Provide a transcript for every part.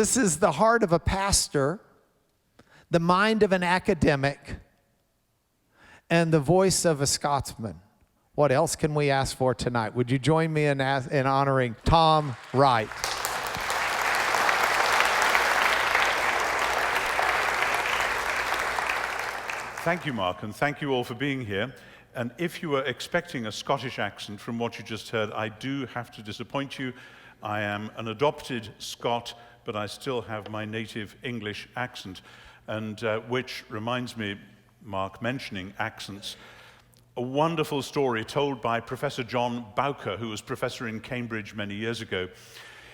This is the heart of a pastor, the mind of an academic, and the voice of a Scotsman. What else can we ask for tonight? Would you join me in honoring Tom Wright? Thank you, Mark, and thank you all for being here. And if you were expecting a Scottish accent from what you just heard, I do have to disappoint you. I am an adopted Scot, but I still have my native English accent, and which reminds me, Mark mentioning accents, a wonderful story told by Professor John Bowker, who was professor in Cambridge many years ago.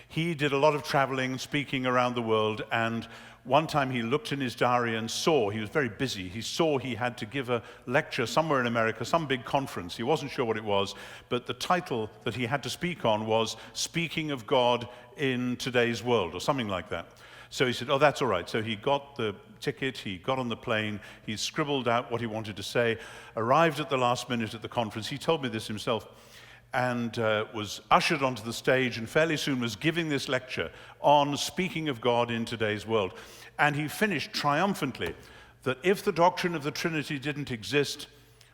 He did a lot of traveling, speaking around the world, and one time he looked in his diary and saw, he was very busy, he saw he had to give a lecture somewhere in America, some big conference. He wasn't sure what it was, but the title that he had to speak on was Speaking of God in Today's World, or something like that. So he said, oh, that's all right. So he got the ticket, he got on the plane, he scribbled out what he wanted to say, arrived at the last minute at the conference. He told me this himself, and was ushered onto the stage, and fairly soon was giving this lecture on speaking of God in today's world. And he finished triumphantly that if the doctrine of the Trinity didn't exist,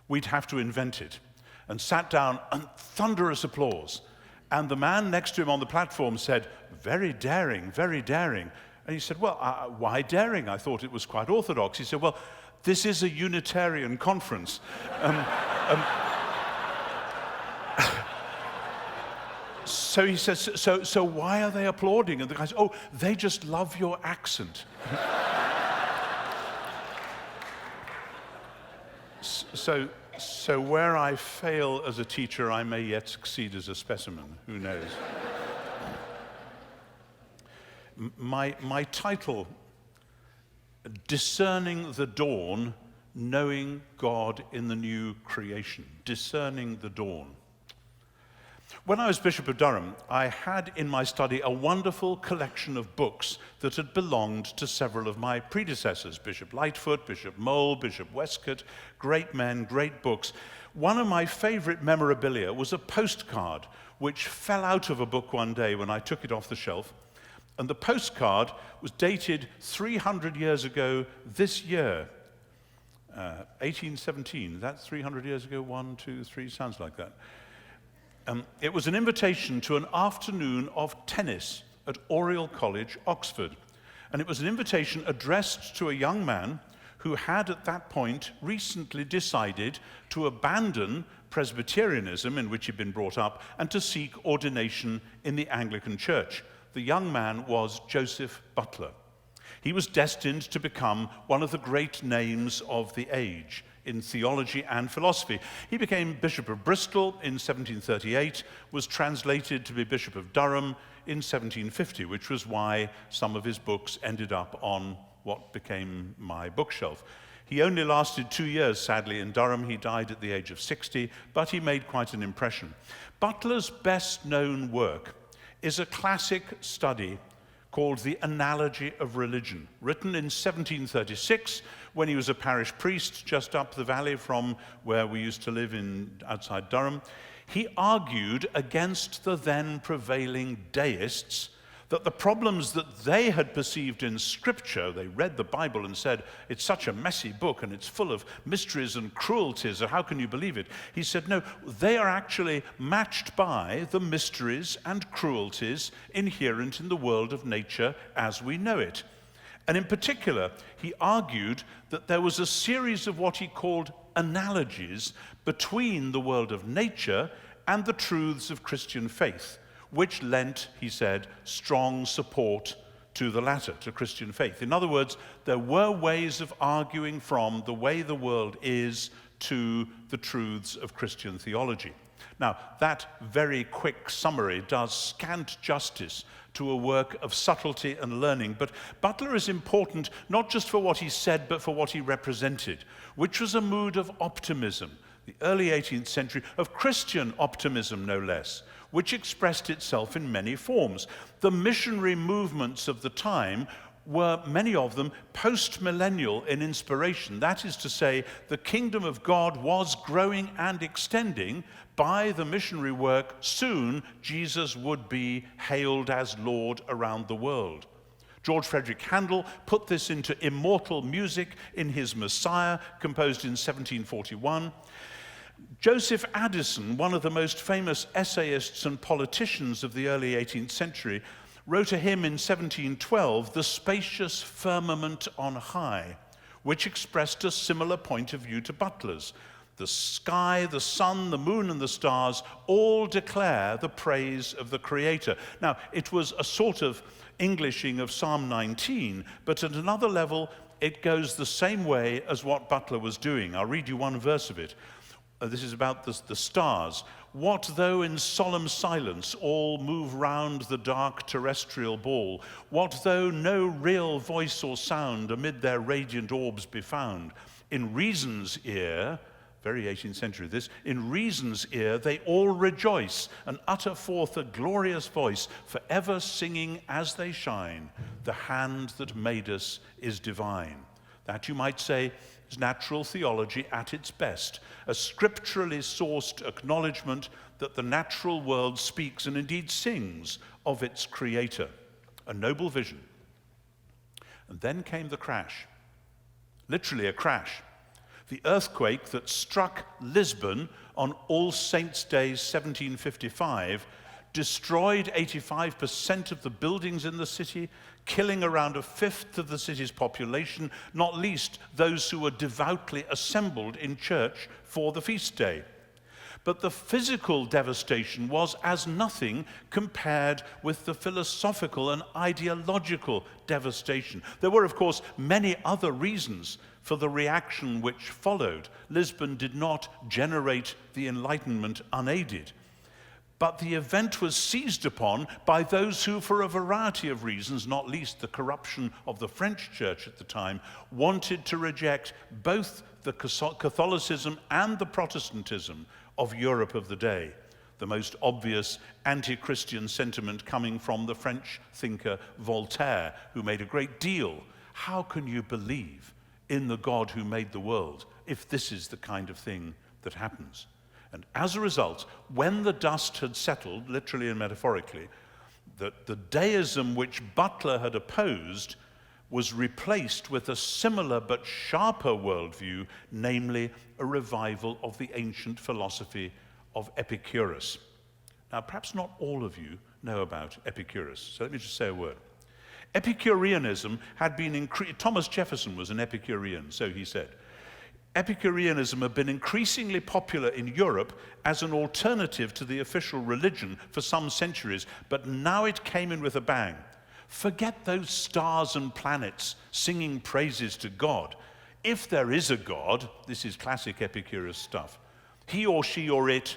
we'd have to invent it, and sat down, and thunderous applause. And the man next to him on the platform said, very daring, very daring. And he said, well, why daring? I thought it was quite orthodox. He said, well, this is a Unitarian conference. So he says, so why are they applauding? And the guy says, oh, they just love your accent. So where I fail as a teacher, I may yet succeed as a specimen. Who knows? My title, Discerning the Dawn, Knowing God in the New Creation. Discerning the Dawn. When I was Bishop of Durham, I had in my study a wonderful collection of books that had belonged to several of my predecessors, Bishop Lightfoot, Bishop Mole, Bishop Westcott, great men, great books. One of my favorite memorabilia was a postcard which fell out of a book one day when I took it off the shelf. And the postcard was dated 300 years ago this year, 1817. That's 300 years ago, 1, 2, 3, sounds like that. It was an invitation to an afternoon of tennis at Oriel College, Oxford. And it was an invitation addressed to a young man who had at that point recently decided to abandon Presbyterianism, in which he'd been brought up, and to seek ordination in the Anglican Church. The young man was Joseph Butler. He was destined to become one of the great names of the age in theology and philosophy. He became Bishop of Bristol in 1738, was translated to be Bishop of Durham in 1750, which was why some of his books ended up on what became my bookshelf. He only lasted 2 years, sadly, in Durham. He died at the age of 60, but he made quite an impression. Butler's best-known work is a classic study called The Analogy of Religion, written in 1736 when he was a parish priest just up the valley from where we used to live outside Durham. He argued against the then prevailing deists that the problems that they had perceived in Scripture, they read the Bible and said, it's such a messy book and it's full of mysteries and cruelties, or how can you believe it? He said, no, they are actually matched by the mysteries and cruelties inherent in the world of nature as we know it. And in particular, he argued that there was a series of what he called analogies between the world of nature and the truths of Christian faith, which lent, he said, strong support to the latter, to Christian faith. In other words, there were ways of arguing from the way the world is to the truths of Christian theology. Now, that very quick summary does scant justice to a work of subtlety and learning, but Butler is important not just for what he said, but for what he represented, which was a mood of optimism, the early 18th century, of Christian optimism, no less, which expressed itself in many forms. The missionary movements of the time were, many of them, post-millennial in inspiration. That is to say, the kingdom of God was growing and extending. By the missionary work, soon Jesus would be hailed as Lord around the world. George Frederick Handel put this into immortal music in his Messiah, composed in 1741. Joseph Addison, one of the most famous essayists and politicians of the early 18th century, wrote a hymn in 1712, "The Spacious Firmament on High," which expressed a similar point of view to Butler's. The sky, the sun, the moon, and the stars all declare the praise of the Creator. Now, it was a sort of Englishing of Psalm 19, but at another level, it goes the same way as what Butler was doing. I'll read you one verse of it. This is about the stars. "What though in solemn silence all move round the dark terrestrial ball? What though no real voice or sound amid their radiant orbs be found? In reason's ear," very 18th century this, "in reason's ear they all rejoice and utter forth a glorious voice, forever singing as they shine, the hand that made us is divine." That, you might say, is natural theology at its best, a scripturally sourced acknowledgement that the natural world speaks and indeed sings of its creator. A noble vision. And then came the crash, literally a crash. The earthquake that struck Lisbon on All Saints' Day 1755 destroyed 85% of the buildings in the city, killing around a fifth of the city's population, not least those who were devoutly assembled in church for the feast day. But the physical devastation was as nothing compared with the philosophical and ideological devastation. There were, of course, many other reasons for the reaction which followed. Lisbon did not generate the Enlightenment unaided. But the event was seized upon by those who, for a variety of reasons, not least the corruption of the French church at the time, wanted to reject both the Catholicism and the Protestantism of Europe of the day. The most obvious anti-Christian sentiment coming from the French thinker Voltaire, who made a great deal. How can you believe in the God who made the world if this is the kind of thing that happens? And as a result, when the dust had settled, literally and metaphorically, the deism which Butler had opposed was replaced with a similar but sharper worldview, namely a revival of the ancient philosophy of Epicurus. Now, perhaps not all of you know about Epicurus, so let me just say a word. Epicureanism had been Thomas Jefferson was an Epicurean, so he said. Epicureanism had been increasingly popular in Europe as an alternative to the official religion for some centuries, but now it came in with a bang. Forget those stars and planets singing praises to God. If there is a God, this is classic Epicurus stuff, he or she or it,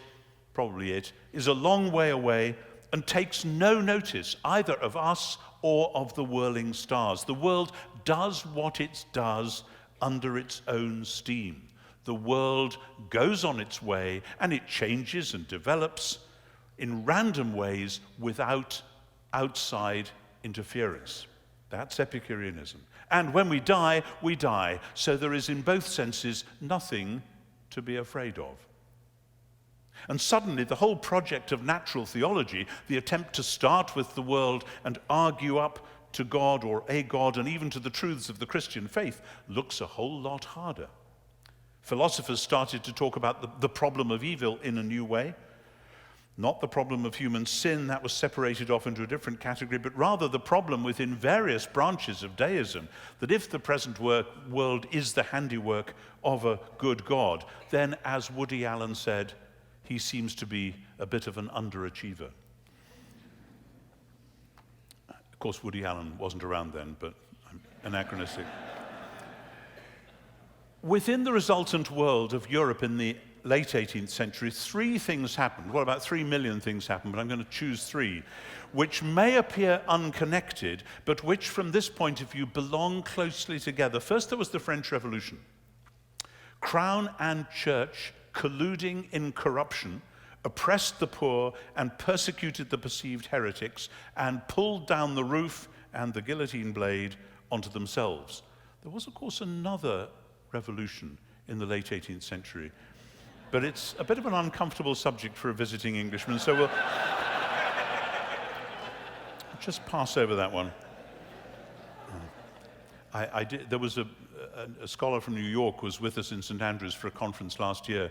probably it, is a long way away and takes no notice either of us or of the whirling stars. The world does what it does under its own steam. The world goes on its way and it changes and develops in random ways without outside interference. That's Epicureanism. And when we die, we die. So there is in both senses nothing to be afraid of. And suddenly the whole project of natural theology, the attempt to start with the world and argue up to God or a God and even to the truths of the Christian faith, looks a whole lot harder. Philosophers started to talk about the problem of evil in a new way. Not the problem of human sin, that was separated off into a different category, but rather the problem within various branches of deism, that if the present world is the handiwork of a good God, then, as Woody Allen said, he seems to be a bit of an underachiever. Of course, Woody Allen wasn't around then, but I'm anachronistic. Within the resultant world of Europe in the late 18th century, three things happened. Well, about 3 million things happened, but I'm going to choose three, which may appear unconnected, but which, from this point of view, belong closely together. First, there was the French Revolution. Crown and church colluding in corruption, oppressed the poor and persecuted the perceived heretics, and pulled down the roof and the guillotine blade onto themselves. There was, of course, another revolution in the late 18th century, but it's a bit of an uncomfortable subject for a visiting Englishman, so we'll just pass over that one. There was a scholar from New York was with us in St. Andrews for a conference last year,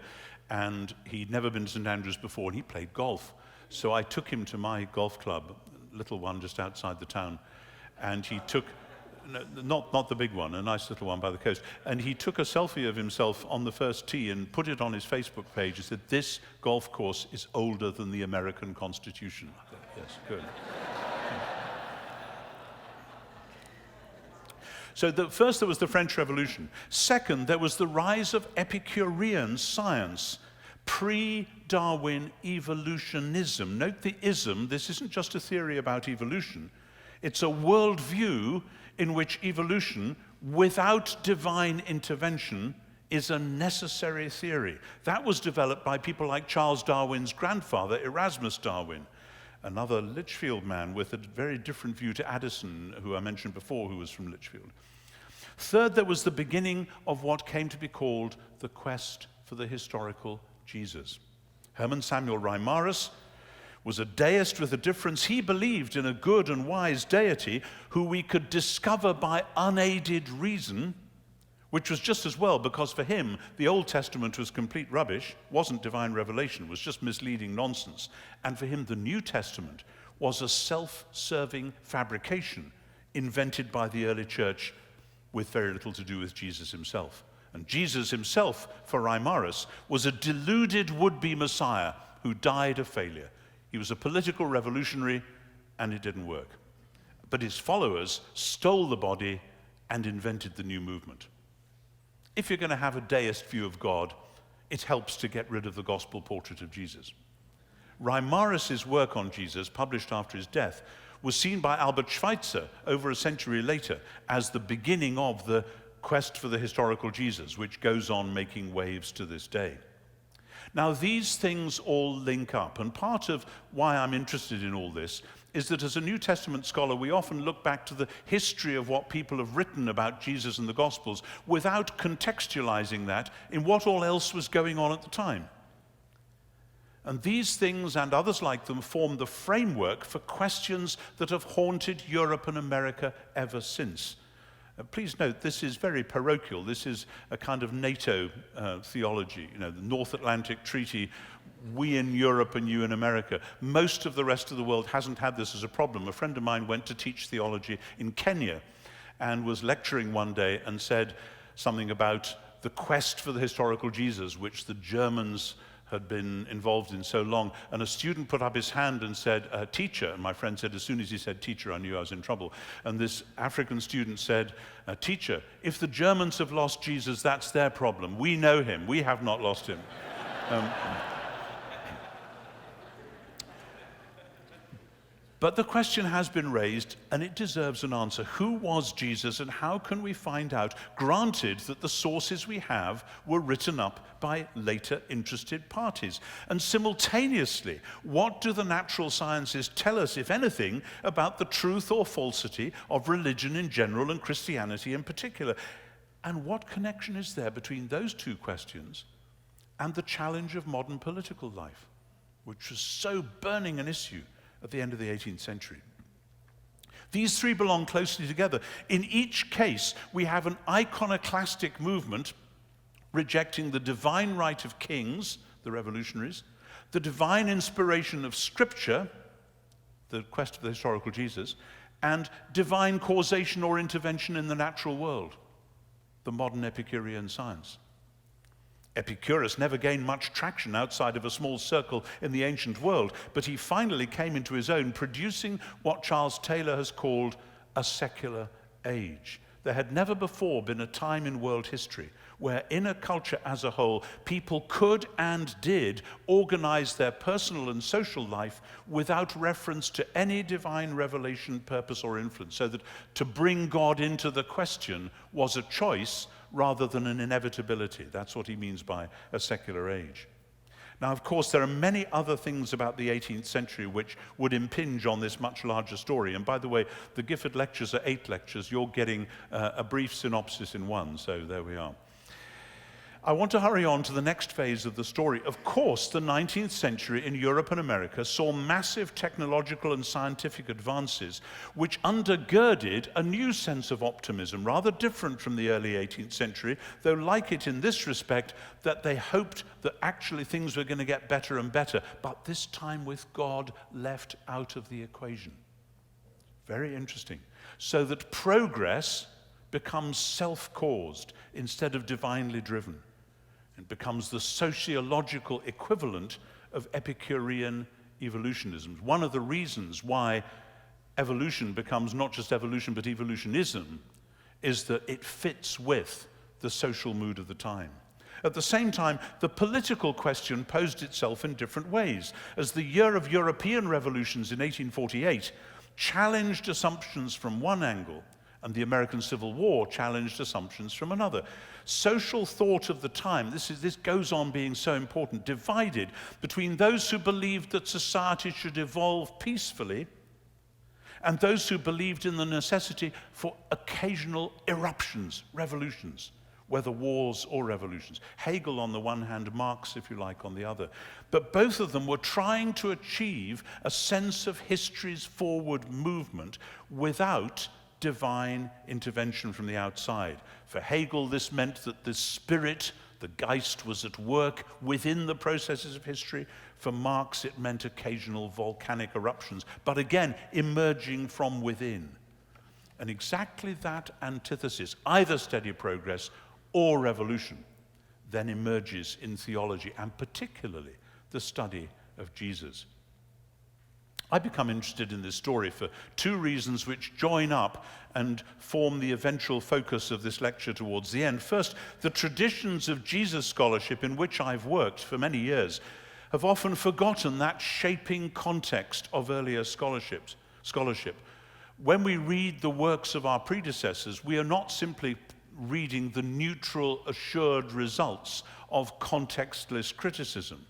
and he'd never been to St. Andrews before, and he played golf. So I took him to my golf club, a little one just outside the town, and he took, not the big one, a nice little one by the coast, and he took a selfie of himself on the first tee and put it on his Facebook page. He said, "This golf course is older than the American Constitution." I thought, yes, good. So first there was the French Revolution. Second, there was the rise of Epicurean science, pre-Darwin evolutionism. Note the ism. This isn't just a theory about evolution. It's a worldview in which evolution, without divine intervention, is a necessary theory. That was developed by people like Charles Darwin's grandfather, Erasmus Darwin, another Lichfield man with a very different view to Addison, who I mentioned before, who was from Lichfield. Third, there was the beginning of what came to be called the quest for the historical Jesus. Hermann Samuel Reimarus was a deist with a difference. He believed in a good and wise deity who we could discover by unaided reason, which was just as well, because for him, the Old Testament was complete rubbish, wasn't divine revelation, was just misleading nonsense. And for him, the New Testament was a self-serving fabrication invented by the early church with very little to do with Jesus himself. And Jesus himself, for Reimarus, was a deluded would-be Messiah who died a failure. He was a political revolutionary, and it didn't work. But his followers stole the body and invented the new movement. If you're going to have a deist view of God, it helps to get rid of the gospel portrait of Jesus. Reimarus' work on Jesus, published after his death, was seen by Albert Schweitzer over a century later as the beginning of the quest for the historical Jesus, which goes on making waves to this day. Now, these things all link up, and part of why I'm interested in all this is that as a New Testament scholar, we often look back to the history of what people have written about Jesus and the Gospels without contextualizing that in what all else was going on at the time. And these things and others like them form the framework for questions that have haunted Europe and America ever since. Please note, this is very parochial. This is a kind of NATO theology, the North Atlantic Treaty, we in Europe and you in America. Most of the rest of the world hasn't had this as a problem. A friend of mine went to teach theology in Kenya and was lecturing one day and said something about the quest for the historical Jesus, which the Germans had been involved in so long. And a student put up his hand and said, "Teacher." And my friend said, as soon as he said teacher, I knew I was in trouble. And this African student said, "Teacher, if the Germans have lost Jesus, that's their problem. We know him. We have not lost him." But the question has been raised, and it deserves an answer. Who was Jesus, and how can we find out, granted that the sources we have were written up by later interested parties? And simultaneously, what do the natural sciences tell us, if anything, about the truth or falsity of religion in general and Christianity in particular? And what connection is there between those two questions and the challenge of modern political life, which was so burning an issue at the end of the 18th century? These three belong closely together. In each case, we have an iconoclastic movement rejecting the divine right of kings, the revolutionaries, the divine inspiration of Scripture, the quest for the historical Jesus, and divine causation or intervention in the natural world, the modern Epicurean science. Epicurus never gained much traction outside of a small circle in the ancient world, but he finally came into his own, producing what Charles Taylor has called a secular age. There had never before been a time in world history where, in a culture as a whole, people could and did organize their personal and social life without reference to any divine revelation, purpose, or influence, so that to bring God into the question was a choice rather than an inevitability. That's what he means by a secular age. Now, of course, there are many other things about the 18th century which would impinge on this much larger story. And by the way, the Gifford lectures are 8 lectures. You're getting a brief synopsis in one, so there we are. I want to hurry on to the next phase of the story. Of course, the 19th century in Europe and America saw massive technological and scientific advances which undergirded a new sense of optimism, rather different from the early 18th century, though like it in this respect, that they hoped that actually things were going to get better and better, but this time with God left out of the equation. Very interesting. So that progress becomes self-caused instead of divinely driven. It becomes the sociological equivalent of Epicurean evolutionism. One of the reasons why evolution becomes not just evolution but evolutionism is that it fits with the social mood of the time. At the same time, the political question posed itself in different ways. As the year of European revolutions in 1848 challenged assumptions from one angle, and the American Civil War challenged assumptions from another. Social thought of the time, this goes on being so important, divided between those who believed that society should evolve peacefully and those who believed in the necessity for occasional eruptions, revolutions, whether wars or revolutions. Hegel on the one hand, Marx, if you like, on the other. But both of them were trying to achieve a sense of history's forward movement without divine intervention from the outside. For Hegel, this meant that the spirit, the Geist, was at work within the processes of history. For Marx, it meant occasional volcanic eruptions, but again, emerging from within. And exactly that antithesis, either steady progress or revolution, then emerges in theology, and particularly the study of Jesus. I become interested in this story for two reasons which join up and form the eventual focus of this lecture towards the end. First, the traditions of Jesus scholarship in which I've worked for many years have often forgotten that shaping context of earlier scholarship. When we read the works of our predecessors, we are not simply reading the neutral, assured results of contextless criticism.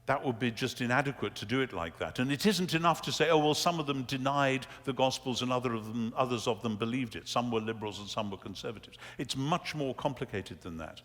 That would be just inadequate to do it like that. And it isn't enough to say, oh, well, some of them denied the Gospels and others of them believed it. Some were liberals and some were conservatives. It's much more complicated than that.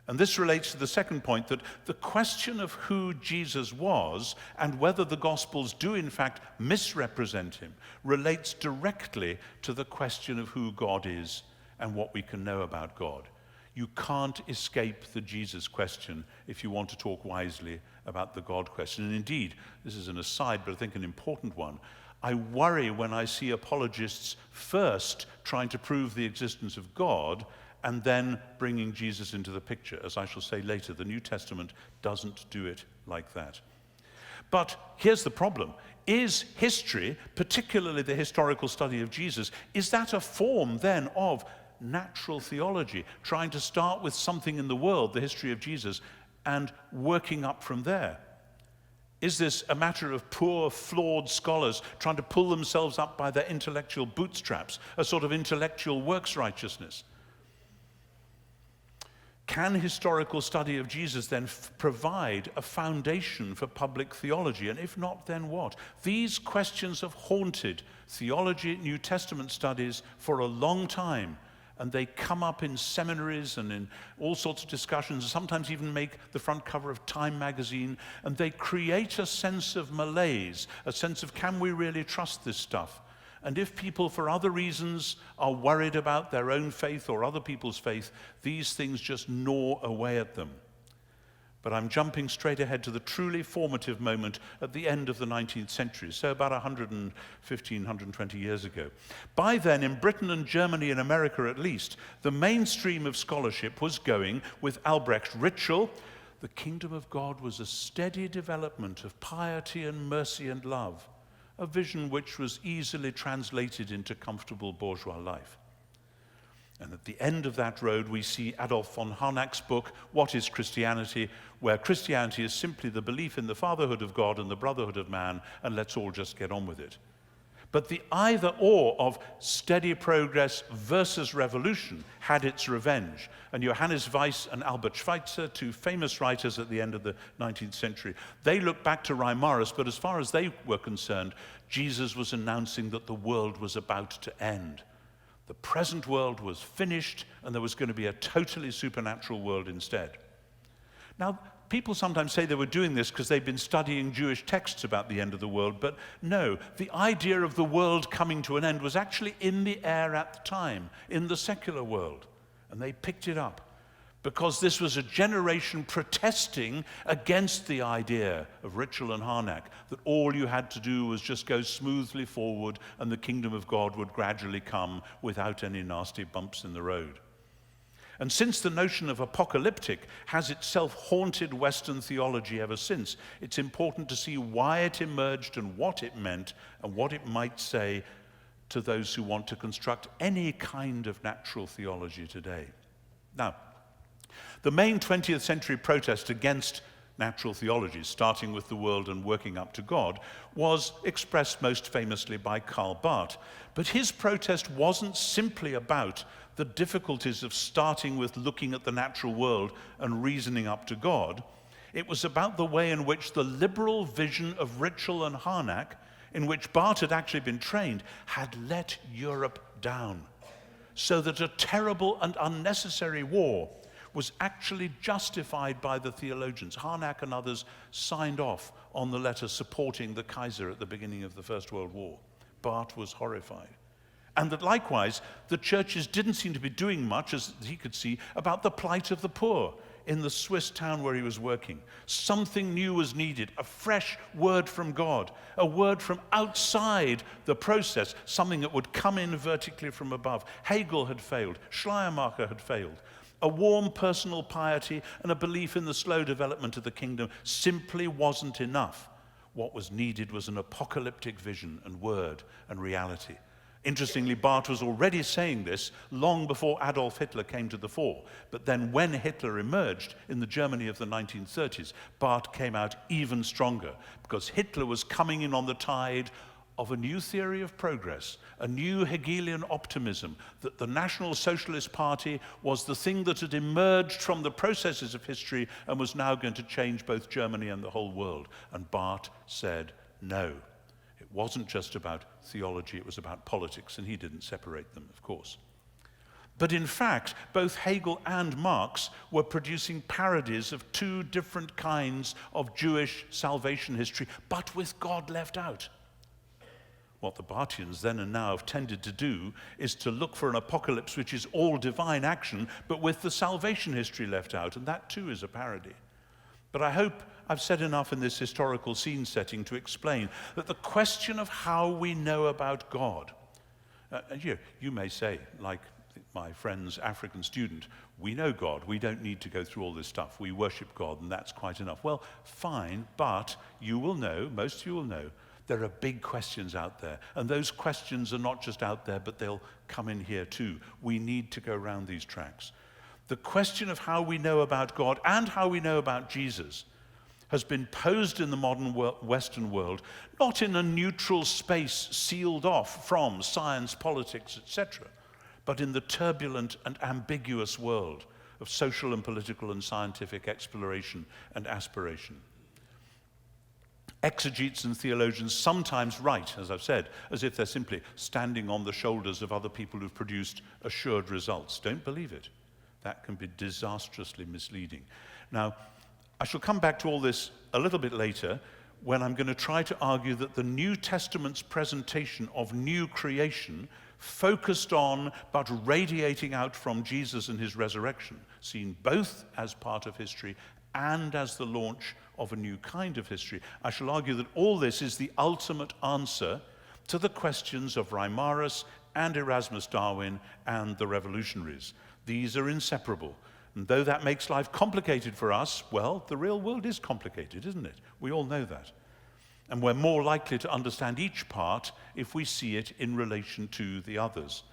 And this relates to the second point, that the question of who Jesus was and whether the Gospels do in fact misrepresent him relates directly to the question of who God is and what we can know about God. You can't escape the Jesus question if you want to talk wisely about the God question. And indeed, this is an aside, but I think an important one. I worry when I see apologists first trying to prove the existence of God and then bringing Jesus into the picture. As I shall say later, the New Testament doesn't do it like that. But here's the problem. Is history, particularly the historical study of Jesus, is that a form then of natural theology, trying to start with something in the world, the history of Jesus, and working up from there? Is this a matter of poor, flawed scholars trying to pull themselves up by their intellectual bootstraps, a sort of intellectual works righteousness? Can historical study of Jesus then provide a foundation for public theology? And if not, then what? These questions have haunted theology, New Testament studies for a long time. And they come up in seminaries and in all sorts of discussions, and sometimes even make the front cover of Time magazine, and they create a sense of malaise, a sense of, can we really trust this stuff? And if people, for other reasons, are worried about their own faith or other people's faith, these things just gnaw away at them. But I'm jumping straight ahead to the truly formative moment at the end of the 19th century, so about 115, 120 years ago. By then, in Britain and Germany and America at least, the mainstream of scholarship was going with Albrecht's ritual. The kingdom of God was a steady development of piety and mercy and love, a vision which was easily translated into comfortable bourgeois life. And at the end of that road, we see Adolf von Harnack's book, What is Christianity?, where Christianity is simply the belief in the fatherhood of God and the brotherhood of man, and let's all just get on with it. But the either-or of steady progress versus revolution had its revenge. And Johannes Weiss and Albert Schweitzer, two famous writers at the end of the 19th century, they looked back to Reimarus, but as far as they were concerned, Jesus was announcing that the world was about to end. The present world was finished, and there was going to be a totally supernatural world instead. Now, people sometimes say they were doing this because they've been studying Jewish texts about the end of the world, but no, the idea of the world coming to an end was actually in the air at the time, in the secular world, and they picked it up because this was a generation protesting against the idea of ritual and Harnack, that all you had to do was just go smoothly forward and the kingdom of God would gradually come without any nasty bumps in the road. And since the notion of apocalyptic has itself haunted Western theology ever since, it's important to see why it emerged and what it meant and what it might say to those who want to construct any kind of natural theology today. Now, the main 20th century protest against natural theology, starting with the world and working up to God, was expressed most famously by Karl Barth. But his protest wasn't simply about the difficulties of starting with looking at the natural world and reasoning up to God. It was about the way in which the liberal vision of ritual and Harnack, in which Barth had actually been trained, had let Europe down, so that a terrible and unnecessary war was actually justified by the theologians. Harnack and others signed off on the letter supporting the Kaiser at the beginning of the First World War. Barth was horrified. And that likewise, the churches didn't seem to be doing much, as he could see, about the plight of the poor in the Swiss town where he was working. Something new was needed, a fresh word from God, a word from outside the process, something that would come in vertically from above. Hegel had failed, Schleiermacher had failed. A warm personal piety and a belief in the slow development of the kingdom simply wasn't enough. What was needed was an apocalyptic vision and word and reality. Interestingly, Barth was already saying this long before Adolf Hitler came to the fore. But then when Hitler emerged in the Germany of the 1930s, Barth came out even stronger because Hitler was coming in on the tide of a new theory of progress, a new Hegelian optimism, that the National Socialist Party was the thing that had emerged from the processes of history and was now going to change both Germany and the whole world. And Barth said no. It wasn't just about theology, it was about politics, and he didn't separate them, of course. But in fact, both Hegel and Marx were producing parodies of two different kinds of Jewish salvation history, but with God left out. What the Barthians then and now have tended to do is to look for an apocalypse which is all divine action, but with the salvation history left out, and that too is a parody. But I hope I've said enough in this historical scene setting to explain that the question of how we know about God, you may say, like my friend's African student, we know God, we don't need to go through all this stuff, we worship God and that's quite enough. Well, fine, but you will know, most of you will know, there are big questions out there, and those questions are not just out there, but they'll come in here too. We need to go around these tracks. The question of how we know about God and how we know about Jesus has been posed in the modern Western world, not in a neutral space sealed off from science, politics, etc., but in the turbulent and ambiguous world of social and political and scientific exploration and aspiration. Exegetes and theologians sometimes write, as I've said, as if they're simply standing on the shoulders of other people who've produced assured results. Don't believe it. That can be disastrously misleading. Now, I shall come back to all this a little bit later when I'm going to try to argue that the New Testament's presentation of new creation focused on but radiating out from Jesus and his resurrection, seen both as part of history and as the launch of a new kind of history. I shall argue that all this is the ultimate answer to the questions of Reimarus and Erasmus Darwin and the revolutionaries. These are inseparable. And though that makes life complicated for us, well, the real world is complicated, isn't it? We all know that. And we're more likely to understand each part if we see it in relation to the others.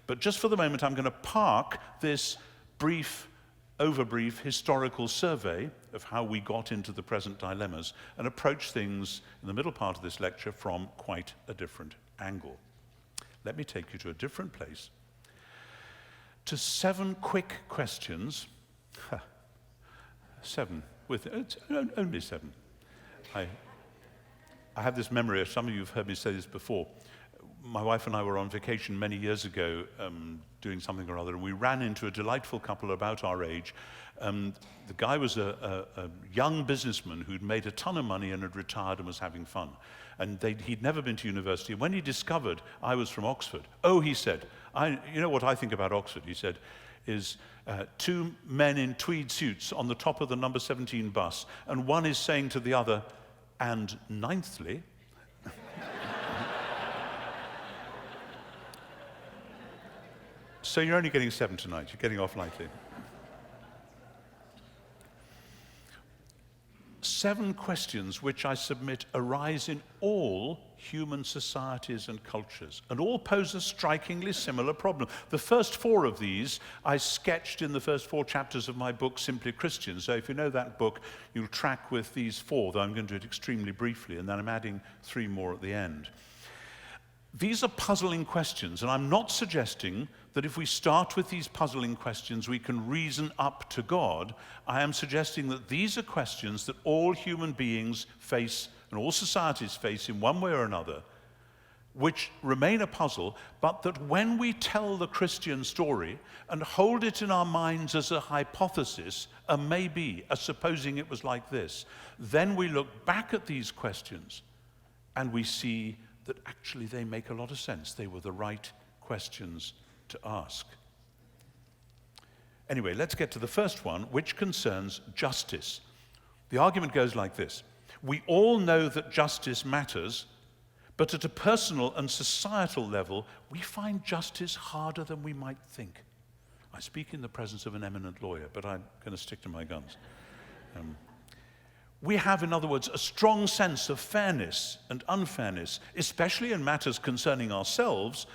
But just for the moment, I'm going to park this overbrief historical survey of how we got into the present dilemmas and approach things in the middle part of this lecture from quite a different angle. Let me take you to a different place, to 7 quick questions. 7, it's only 7. I have this memory, some of you have heard me say this before. my wife and I were on vacation many years ago doing something or other, and we ran into a delightful couple about our age. The guy was a young businessman who'd made a ton of money and had retired and was having fun. And he'd never been to university. And when he discovered I was from Oxford, he said, you know what I think about Oxford, he said, is two men in tweed suits on the top of the number 17 bus, and one is saying to the other, and ninthly, so you're only getting 7 tonight, you're getting off lightly. 7 questions which I submit arise in all human societies and cultures, and all pose a strikingly similar problem. The first 4 of these I sketched in the first 4 chapters of my book, Simply Christian. So if you know that book, you'll track with these 4, though I'm going to do it extremely briefly, and then I'm adding 3 more at the end. These are puzzling questions, and I'm not suggesting that if we start with these puzzling questions, we can reason up to God. I am suggesting that these are questions that all human beings face and all societies face in one way or another, which remain a puzzle, but that when we tell the Christian story and hold it in our minds as a hypothesis, a maybe, a supposing it was like this, then we look back at these questions and we see that actually they make a lot of sense. They were the right questions to ask. Anyway, let's get to the first one, which concerns justice. The argument goes like this. We all know that justice matters, but at a personal and societal level, we find justice harder than we might think. I speak in the presence of an eminent lawyer, but I'm going to stick to my guns. We have, in other words, a strong sense of fairness and unfairness, especially in matters concerning ourselves,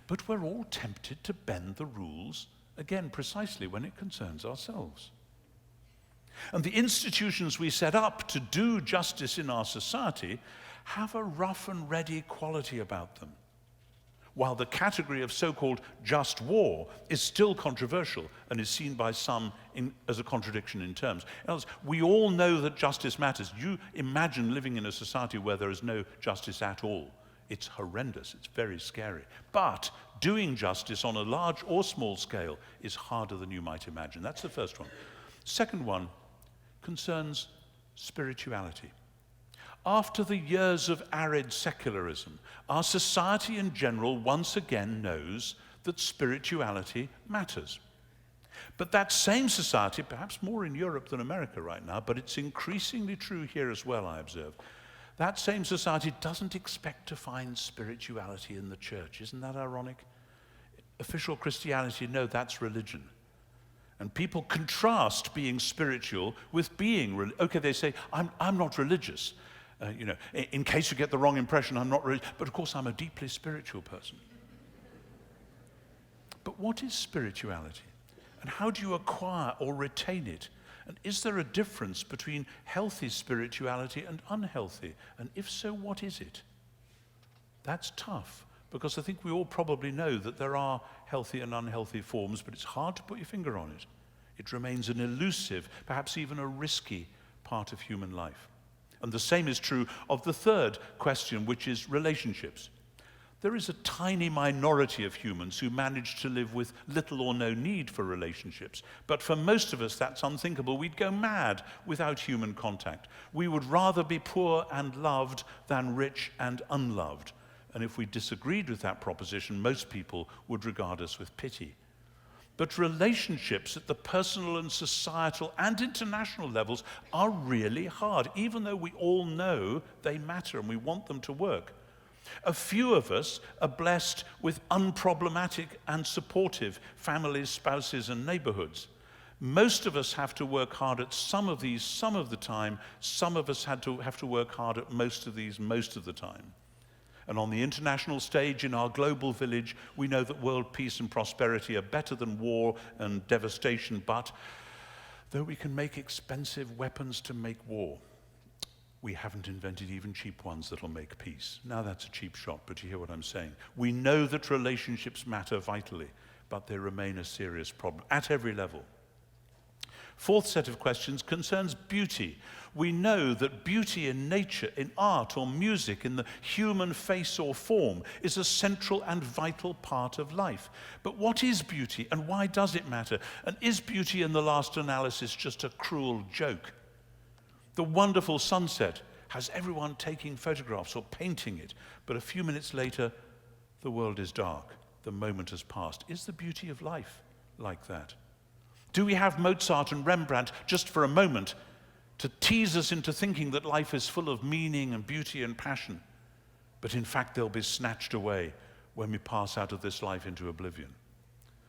but we're all tempted to bend the rules, again, precisely when it concerns ourselves. And the institutions we set up to do justice in our society have a rough and ready quality about them, while the category of so-called just war is still controversial and is seen by some as a contradiction in terms. In other words, we all know that justice matters. You imagine living in a society where there is no justice at all. It's horrendous, it's very scary. But doing justice on a large or small scale is harder than you might imagine. That's the first one. Second one concerns spirituality. After the years of arid secularism, our society in general once again knows that spirituality matters. But that same society, perhaps more in Europe than America right now, but it's increasingly true here as well, I observe, that same society doesn't expect to find spirituality in the church. Isn't that ironic? Official Christianity, no, that's religion. And people contrast being spiritual with being okay, they say, I'm not religious. In case you get the wrong impression, I'm not religious, but of course I'm a deeply spiritual person. But what is spirituality? And how do you acquire or retain it? And is there a difference between healthy spirituality and unhealthy? And if so, what is it? That's tough, because I think we all probably know that there are healthy and unhealthy forms, but it's hard to put your finger on it. It remains an elusive, perhaps even a risky part of human life. And the same is true of the third question, which is relationships. There is a tiny minority of humans who manage to live with little or no need for relationships. But for most of us, that's unthinkable. We'd go mad without human contact. We would rather be poor and loved than rich and unloved. And if we disagreed with that proposition, most people would regard us with pity. But relationships at the personal and societal and international levels are really hard, even though we all know they matter and we want them to work. A few of us are blessed with unproblematic and supportive families, spouses, and neighborhoods. Most of us have to work hard at some of these some of the time. Some of us have to work hard at most of these most of the time. And on the international stage, in our global village, we know that world peace and prosperity are better than war and devastation, but though we can make expensive weapons to make war, we haven't invented even cheap ones that'll make peace. Now that's a cheap shot, but you hear what I'm saying. We know that relationships matter vitally, but they remain a serious problem at every level. Fourth set of questions concerns beauty. We know that beauty in nature, in art or music, in the human face or form, is a central and vital part of life. But what is beauty, and why does it matter? And is beauty in the last analysis just a cruel joke? The wonderful sunset has everyone taking photographs or painting it, but a few minutes later, the world is dark. The moment has passed. Is the beauty of life like that? Do we have Mozart and Rembrandt just for a moment to tease us into thinking that life is full of meaning and beauty and passion, but in fact they'll be snatched away when we pass out of this life into oblivion?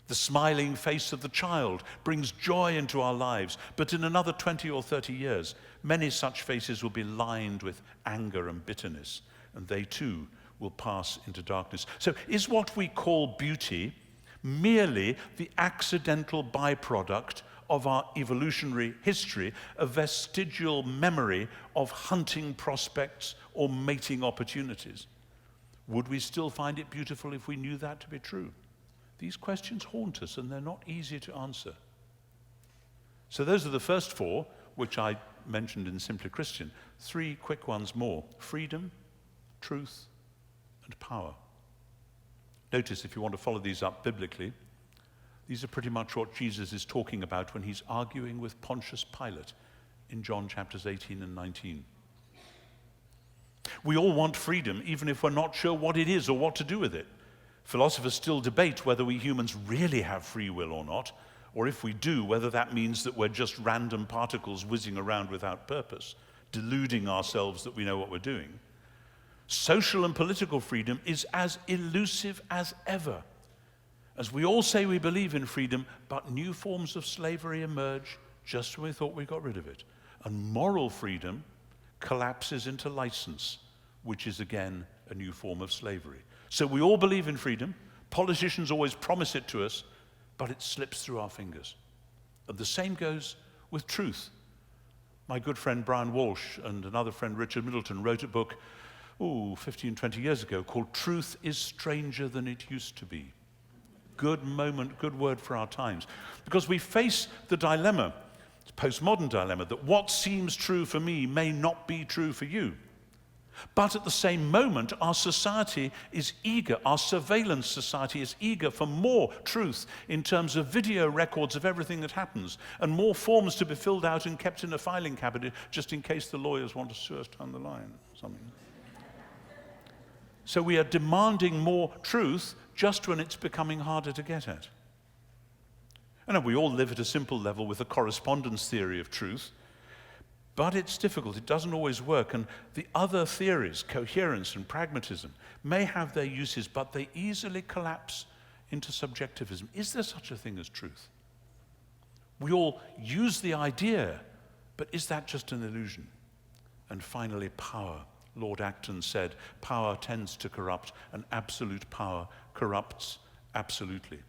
The smiling face of the child brings joy into our lives, but in another 20 or 30 years, many such faces will be lined with anger and bitterness, and they too will pass into darkness. So is what we call beauty merely the accidental byproduct of our evolutionary history, a vestigial memory of hunting prospects or mating opportunities? Would we still find it beautiful if we knew that to be true? These questions haunt us, and they're not easy to answer. So those are the first four, which I mentioned in Simply Christian. Three quick ones more: freedom, truth, and power. Notice, if you want to follow these up biblically, these are pretty much what Jesus is talking about when he's arguing with Pontius Pilate in John chapters 18 and 19. We all want freedom, even if we're not sure what it is or what to do with it. Philosophers still debate whether we humans really have free will or not, or if we do, whether that means that we're just random particles whizzing around without purpose, deluding ourselves that we know what we're doing. Social and political freedom is as elusive as ever. As we all say we believe in freedom, but new forms of slavery emerge just when we thought we got rid of it. And moral freedom collapses into license, which is again a new form of slavery. So we all believe in freedom. Politicians always promise it to us, but it slips through our fingers. And the same goes with truth. My good friend Brian Walsh and another friend Richard Middleton wrote a book 15, 20 years ago called Truth is Stranger Than It Used to Be. Good moment, good word for our times. Because we face the dilemma, postmodern dilemma, that what seems true for me may not be true for you. But at the same moment, our society is eager, our surveillance society is eager for more truth in terms of video records of everything that happens, and more forms to be filled out and kept in a filing cabinet just in case the lawyers want to sue us down the line or something. So we are demanding more truth just when it's becoming harder to get at. And we all live at a simple level with a correspondence theory of truth, but it's difficult, it doesn't always work, and the other theories, coherence and pragmatism, may have their uses, but they easily collapse into subjectivism. Is there such a thing as truth? We all use the idea, but is that just an illusion? And finally, power. Lord Acton said, power tends to corrupt, and absolute power corrupts absolutely.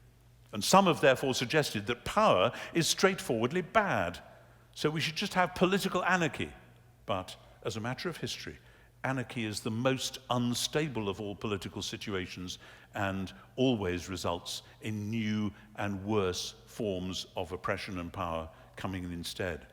And some have therefore suggested that power is straightforwardly bad, so we should just have political anarchy. But as a matter of history, anarchy is the most unstable of all political situations and always results in new and worse forms of oppression and power coming in instead.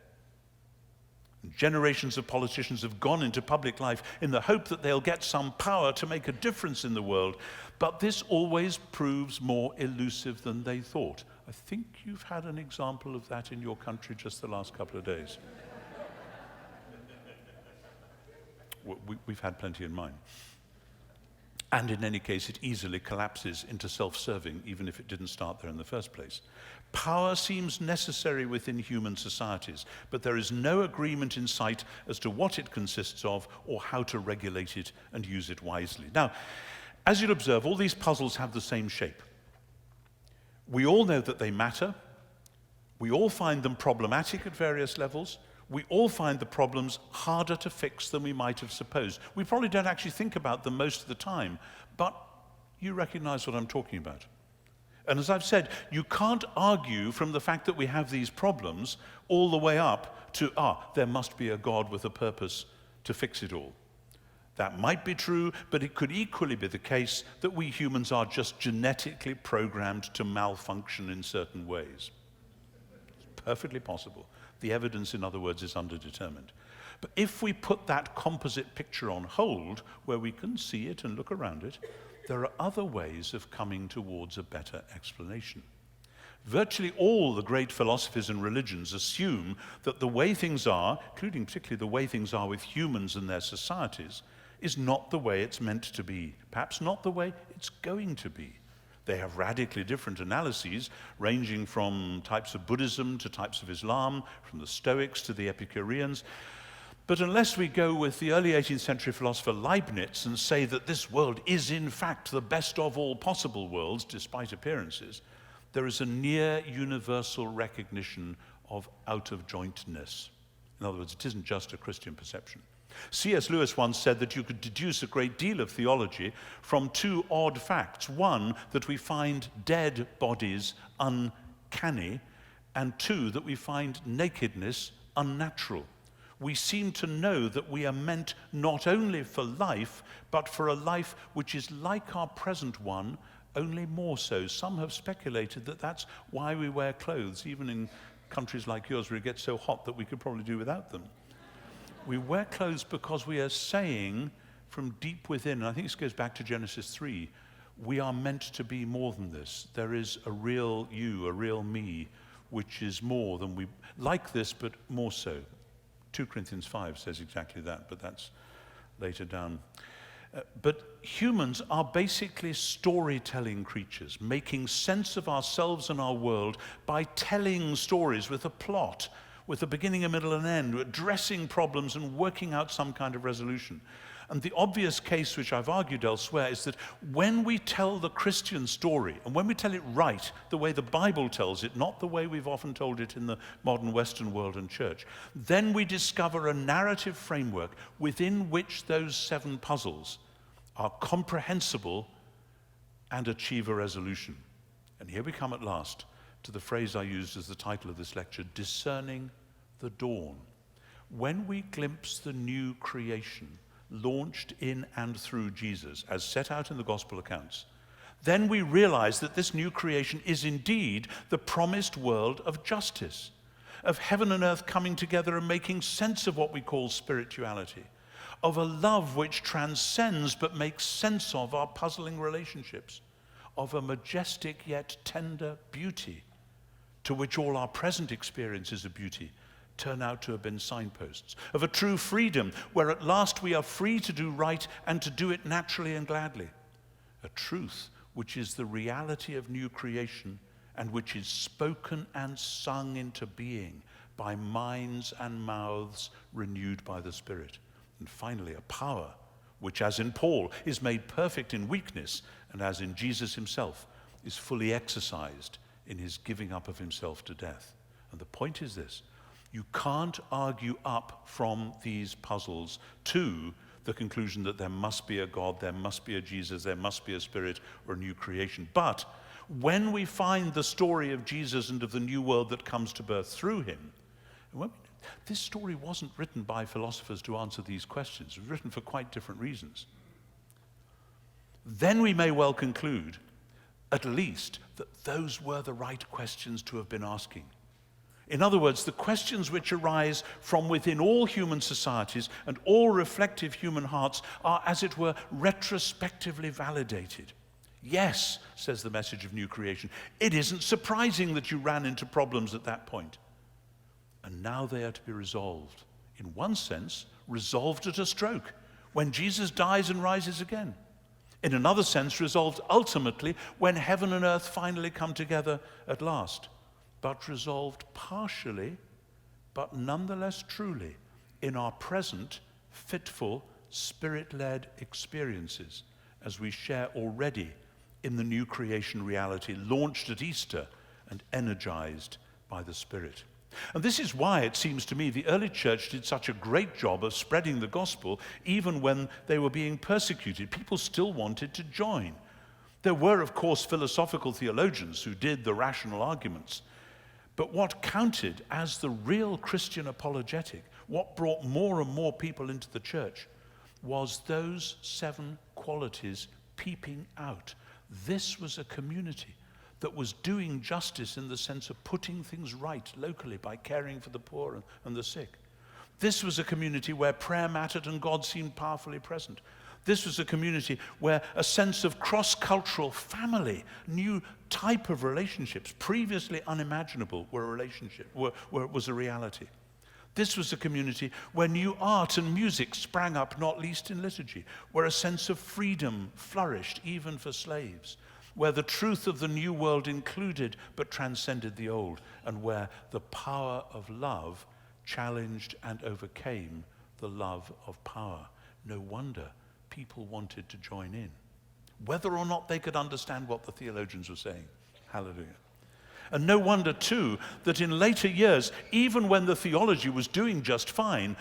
Generations of politicians have gone into public life in the hope that they'll get some power to make a difference in the world, but this always proves more elusive than they thought. I think you've had an example of that in your country just the last couple of days. We've had plenty in mine. And in any case, it easily collapses into self-serving, even if it didn't start there in the first place. Power seems necessary within human societies, but there is no agreement in sight as to what it consists of or how to regulate it and use it wisely. Now, as you'll observe, all these puzzles have the same shape. We all know that they matter. We all find them problematic at various levels. We all find the problems harder to fix than we might have supposed. We probably don't actually think about them most of the time, but you recognize what I'm talking about. And as I've said, you can't argue from the fact that we have these problems all the way up to, there must be a God with a purpose to fix it all. That might be true, but it could equally be the case that we humans are just genetically programmed to malfunction in certain ways. It's perfectly possible. The evidence, in other words, is underdetermined. But if we put that composite picture on hold, where we can see it and look around it, there are other ways of coming towards a better explanation. Virtually all the great philosophies and religions assume that the way things are, including particularly the way things are with humans and their societies, is not the way it's meant to be, perhaps not the way it's going to be. They have radically different analyses, ranging from types of Buddhism to types of Islam, from the Stoics to the Epicureans. But unless we go with the early 18th century philosopher Leibniz and say that this world is in fact the best of all possible worlds, despite appearances, there is a near universal recognition of out-of-jointness. In other words, it isn't just a Christian perception. C.S. Lewis once said that you could deduce a great deal of theology from two odd facts. One, that we find dead bodies uncanny, and two, that we find nakedness unnatural. We seem to know that we are meant not only for life, but for a life which is like our present one, only more so. Some have speculated that that's why we wear clothes, even in countries like yours where it gets so hot that we could probably do without them. We wear clothes because we are saying from deep within, and I think this goes back to Genesis 3, we are meant to be more than this. There is a real you, a real me, which is more than we, like this, but more so. 2 Corinthians 5 says exactly that, but that's later down. But humans are basically storytelling creatures, making sense of ourselves and our world by telling stories with a plot, with a beginning, a middle, and end, addressing problems and working out some kind of resolution. And the obvious case, which I've argued elsewhere, is that when we tell the Christian story, and when we tell it right, the way the Bible tells it, not the way we've often told it in the modern Western world and church, then we discover a narrative framework within which those 7 puzzles are comprehensible and achieve a resolution. And here we come at last to the phrase I used as the title of this lecture, Discerning the Dawn. When we glimpse the new creation launched in and through Jesus, as set out in the gospel accounts, then we realize that this new creation is indeed the promised world of justice, of heaven and earth coming together and making sense of what we call spirituality, of a love which transcends but makes sense of our puzzling relationships, of a majestic yet tender beauty to which all our present experiences of beauty turn out to have been signposts, of a true freedom where at last we are free to do right and to do it naturally and gladly, a truth which is the reality of new creation and which is spoken and sung into being by minds and mouths renewed by the Spirit. And finally, a power which, as in Paul, is made perfect in weakness, and as in Jesus himself, is fully exercised in his giving up of himself to death. And the point is this: you can't argue up from these puzzles to the conclusion that there must be a God, there must be a Jesus, there must be a Spirit or a new creation. But when we find the story of Jesus and of the new world that comes to birth through him, this story wasn't written by philosophers to answer these questions. It was written for quite different reasons. Then we may well conclude, at least, that those were the right questions to have been asking. In other words, the questions which arise from within all human societies and all reflective human hearts are, as it were, retrospectively validated. Yes, says the message of new creation, it isn't surprising that you ran into problems at that point. And now they are to be resolved. In one sense, resolved at a stroke, when Jesus dies and rises again. In another sense, resolved ultimately when heaven and earth finally come together at last. But resolved partially, but nonetheless truly, in our present, fitful, Spirit-led experiences, as we share already in the new creation reality launched at Easter and energized by the Spirit. And this is why, it seems to me, the early church did such a great job of spreading the gospel even when they were being persecuted. People still wanted to join. There were, of course, philosophical theologians who did the rational arguments. But what counted as the real Christian apologetic, what brought more and more people into the church, was those 7 qualities peeping out. This was a community. that was doing justice in the sense of putting things right locally by caring for the poor and the sick. This was a community where prayer mattered and God seemed powerfully present. This was a community where a sense of cross-cultural family, new type of relationships, previously unimaginable, was a reality. This was a community where new art and music sprang up, not least in liturgy, where a sense of freedom flourished even for slaves, where the truth of the new world included but transcended the old, and where the power of love challenged and overcame the love of power. No wonder people wanted to join in, whether or not they could understand what the theologians were saying. Hallelujah. And no wonder, too, that in later years, even when the theology was doing just fine,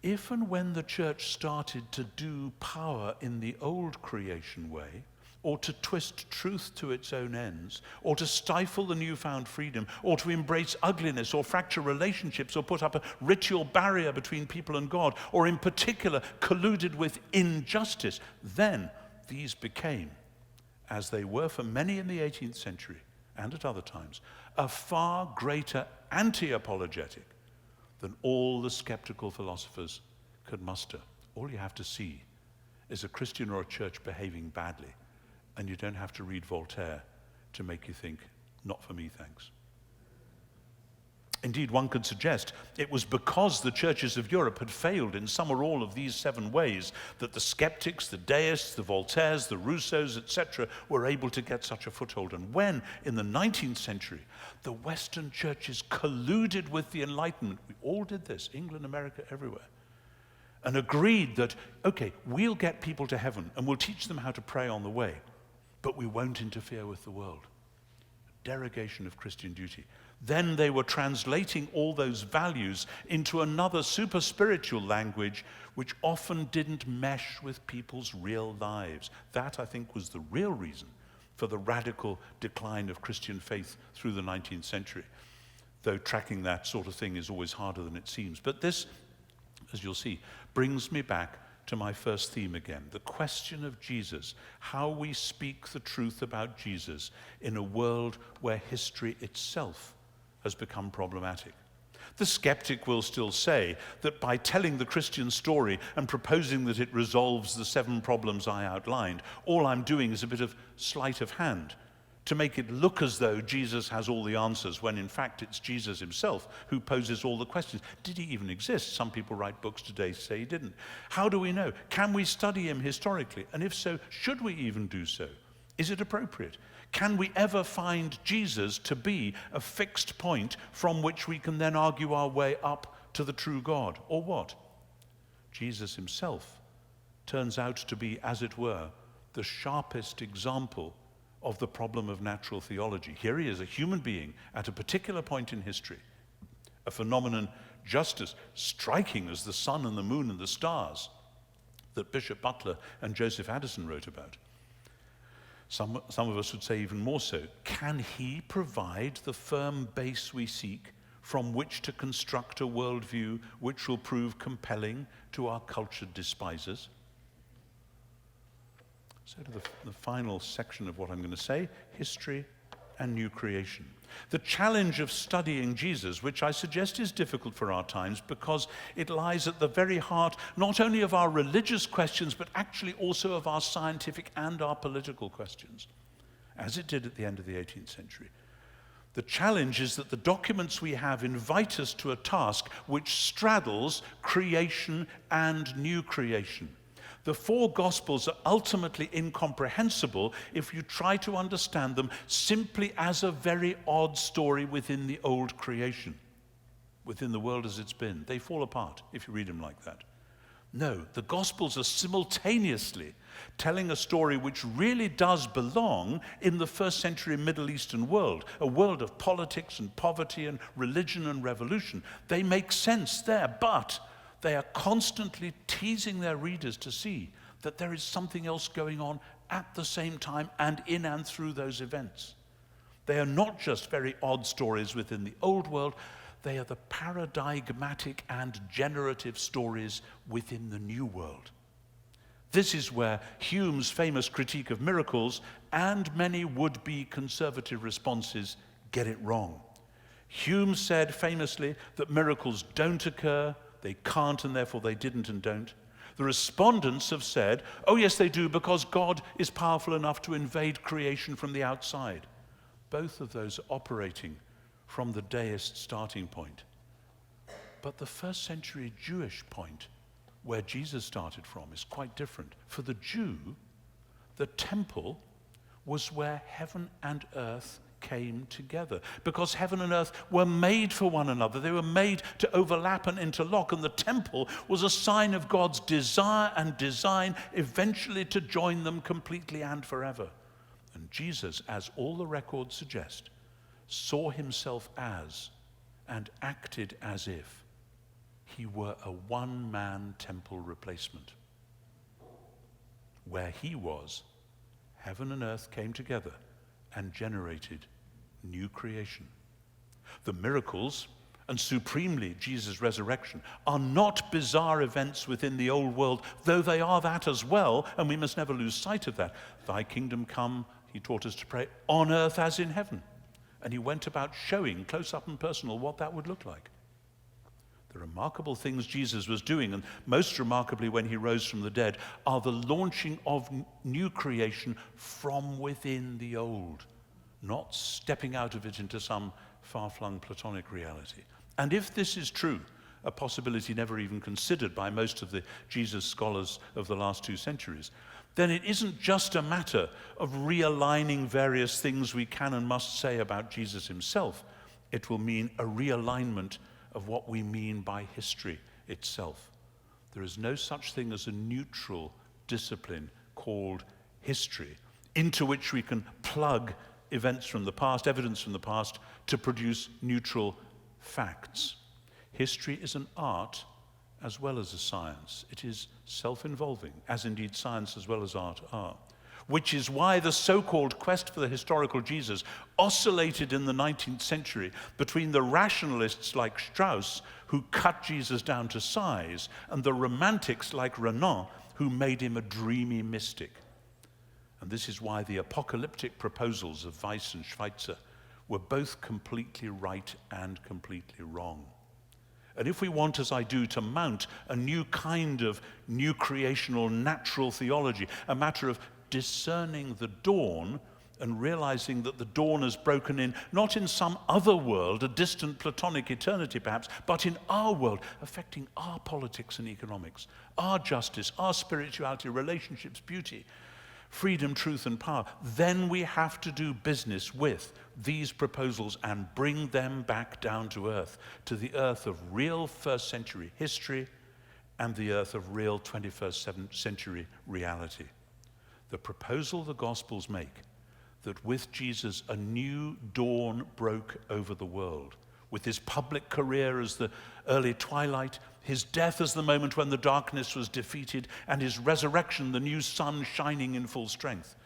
if and when the church started to do power in the old creation way, or to twist truth to its own ends, or to stifle the newfound freedom, or to embrace ugliness, or fracture relationships, or put up a ritual barrier between people and God, or in particular colluded with injustice, then these became, as they were for many in the 18th century and at other times, a far greater anti-apologetic than all the skeptical philosophers could muster. All you have to see is a Christian or a church behaving badly, and you don't have to read Voltaire to make you think, not for me, thanks. Indeed, one could suggest it was because the churches of Europe had failed in some or all of these 7 ways that the skeptics, the deists, the Voltaires, the Rousseaus, etc., were able to get such a foothold. And when, in the 19th century, the Western churches colluded with the Enlightenment, we all did this, England, America, everywhere, and agreed that, okay, we'll get people to heaven and we'll teach them how to pray on the way, but we won't interfere with the world. A derogation of Christian duty. Then they were translating all those values into another super spiritual language which often didn't mesh with people's real lives. That, I think, was the real reason for the radical decline of Christian faith through the 19th century, though tracking that sort of thing is always harder than it seems. But this, as you'll see, brings me back to my first theme again, the question of Jesus, how we speak the truth about Jesus in a world where history itself has become problematic. The skeptic will still say that by telling the Christian story and proposing that it resolves the 7 problems I outlined, all I'm doing is a bit of sleight of hand to make it look as though Jesus has all the answers, when in fact it's Jesus himself who poses all the questions. Did he even exist? Some people write books today to say he didn't. How do we know? Can we study him historically? And if so, should we even do so? Is it appropriate? Can we ever find Jesus to be a fixed point from which we can then argue our way up to the true God? Or what? Jesus himself turns out to be, as it were, the sharpest example of the problem of natural theology. Here he is, a human being at a particular point in history, a phenomenon just as striking as the sun and the moon and the stars that Bishop Butler and Joseph Addison wrote about. Some of us would say even more so. Can he provide the firm base we seek from which to construct a worldview which will prove compelling to our cultured despisers? So to the final section of what I'm going to say, history and new creation. The challenge of studying Jesus, which I suggest is difficult for our times because it lies at the very heart not only of our religious questions, but actually also of our scientific and our political questions, as it did at the end of the 18th century. The challenge is that the documents we have invite us to a task which straddles creation and new creation. The 4 Gospels are ultimately incomprehensible if you try to understand them simply as a very odd story within the old creation, within the world as it's been. They fall apart if you read them like that. No, the Gospels are simultaneously telling a story which really does belong in the first century Middle Eastern world, a world of politics and poverty and religion and revolution. They make sense there, but they are constantly teasing their readers to see that there is something else going on at the same time and in and through those events. They are not just very odd stories within the old world, they are the paradigmatic and generative stories within the new world. This is where Hume's famous critique of miracles and many would-be conservative responses get it wrong. Hume said famously that miracles don't occur, they can't, and therefore they didn't and don't. The respondents have said, oh yes, they do, because God is powerful enough to invade creation from the outside. Both of those operating from the deist starting point. But the first century Jewish point, where Jesus started from, is quite different. For the Jew, the temple was where heaven and earth came together, because heaven and earth were made for one another. They were made to overlap and interlock, and the temple was a sign of God's desire and design eventually to join them completely and forever. And Jesus, as all the records suggest, saw himself as and acted as if he were a one-man temple replacement. Where he was, heaven and earth came together and generated new creation. The miracles, and supremely Jesus' resurrection, are not bizarre events within the old world, though they are that as well, and we must never lose sight of that. Thy kingdom come, he taught us to pray, on earth as in heaven. And he went about showing, close up and personal, what that would look like. The remarkable things Jesus was doing, and most remarkably when he rose from the dead, are the launching of new creation from within the old, not stepping out of it into some far-flung Platonic reality. And if this is true, a possibility never even considered by most of the Jesus scholars of the last 2 centuries, then it isn't just a matter of realigning various things we can and must say about Jesus himself. It will mean a realignment of what we mean by history itself. There is no such thing as a neutral discipline called history, into which we can plug events from the past, evidence from the past, to produce neutral facts. History is an art as well as a science. It is self-involving, as indeed science as well as art are. Which is why the so-called quest for the historical Jesus oscillated in the 19th century between the rationalists like Strauss, who cut Jesus down to size, and the romantics like Renan, who made him a dreamy mystic. And this is why the apocalyptic proposals of Weiss and Schweitzer were both completely right and completely wrong. And if we want, as I do, to mount a new kind of new creational natural theology, a matter of discerning the dawn and realizing that the dawn has broken in, not in some other world, a distant Platonic eternity perhaps, but in our world, affecting our politics and economics, our justice, our spirituality, relationships, beauty, freedom, truth, and power, then we have to do business with these proposals and bring them back down to earth, to the earth of real first century history and the earth of real 21st century reality. The proposal the Gospels make, that with Jesus a new dawn broke over the world, with his public career as the early twilight, his death as the moment when the darkness was defeated, and his resurrection, the new sun shining in full strength,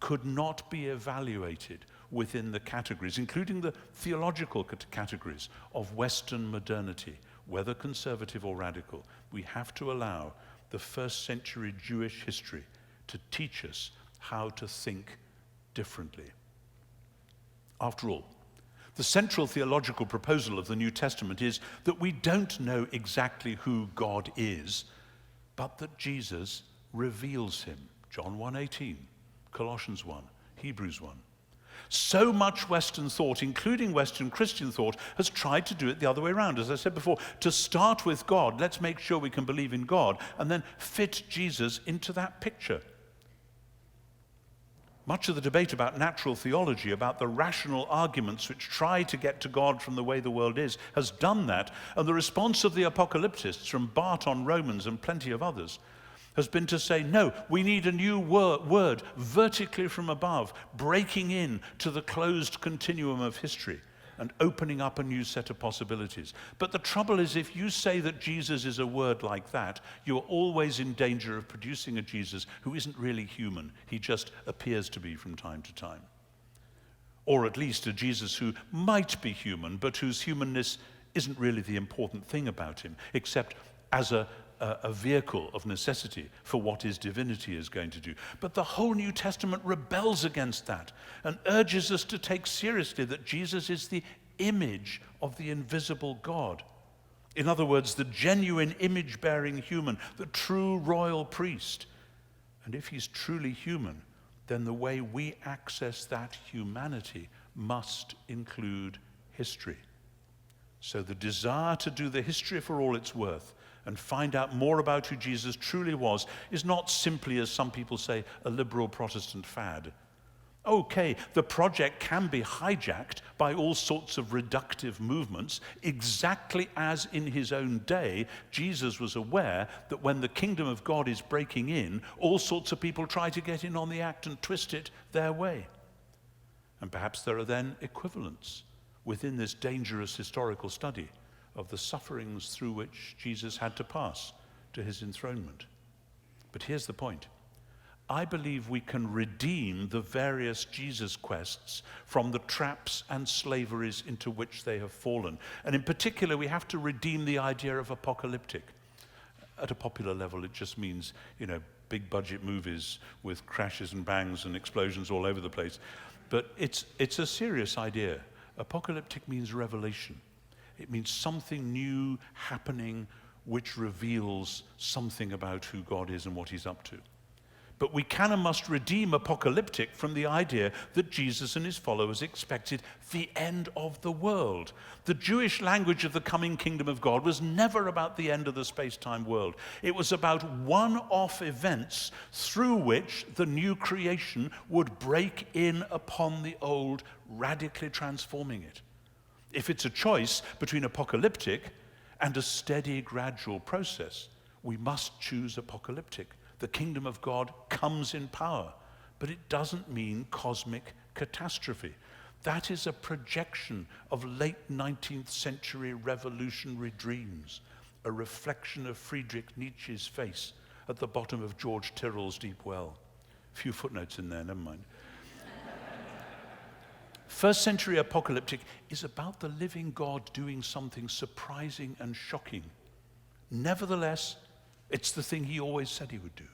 could not be evaluated within the categories, including the theological categories of Western modernity, whether conservative or radical. We have to allow the first century Jewish history to teach us how to think differently. After all, the central theological proposal of the New Testament is that we don't know exactly who God is, but that Jesus reveals him. John 1:18, Colossians 1, Hebrews 1. So much Western thought, including Western Christian thought, has tried to do it the other way around. As I said before, to start with God, let's make sure we can believe in God, and then fit Jesus into that picture. Much of the debate about natural theology, about the rational arguments which try to get to God from the way the world is, has done that. And the response of the apocalyptists, from Barth on Romans and plenty of others, has been to say, no, we need a new word vertically from above, breaking in to the closed continuum of history and opening up a new set of possibilities. But the trouble is, if you say that Jesus is a word like that, you're always in danger of producing a Jesus who isn't really human. He just appears to be from time to time. Or at least a Jesus who might be human, but whose humanness isn't really the important thing about him, except as a a vehicle of necessity for what his divinity is going to do. But the whole New Testament rebels against that and urges us to take seriously that Jesus is the image of the invisible God. In other words, the genuine image-bearing human, the true royal priest. And if he's truly human, then the way we access that humanity must include history. So the desire to do the history for all it's worth and find out more about who Jesus truly was is not simply, as some people say, a liberal Protestant fad. Okay, the project can be hijacked by all sorts of reductive movements, exactly as in his own day, Jesus was aware that when the kingdom of God is breaking in, all sorts of people try to get in on the act and twist it their way. And perhaps there are then equivalents within this dangerous historical study of the sufferings through which Jesus had to pass to his enthronement. But here's the point. I believe we can redeem the various Jesus quests from the traps and slaveries into which they have fallen. And in particular, we have to redeem the idea of apocalyptic. At a popular level, it just means, big budget movies with crashes and bangs and explosions all over the place. But it's a serious idea. Apocalyptic means revelation. It means something new happening which reveals something about who God is and what he's up to. But we can and must redeem apocalyptic from the idea that Jesus and his followers expected the end of the world. The Jewish language of the coming kingdom of God was never about the end of the space-time world. It was about one-off events through which the new creation would break in upon the old, radically transforming it. If it's a choice between apocalyptic and a steady, gradual process, we must choose apocalyptic. The kingdom of God comes in power, but it doesn't mean cosmic catastrophe. That is a projection of late 19th century revolutionary dreams, a reflection of Friedrich Nietzsche's face at the bottom of George Tyrrell's deep well. A few footnotes in there, never mind. First century apocalyptic is about the living God doing something surprising and shocking. Nevertheless, it's the thing he always said he would do.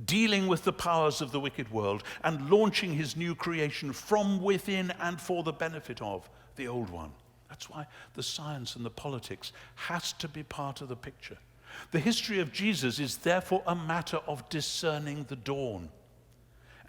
Dealing with the powers of the wicked world and launching his new creation from within and for the benefit of the old one. That's why the science and the politics has to be part of the picture. The history of Jesus is therefore a matter of discerning the dawn,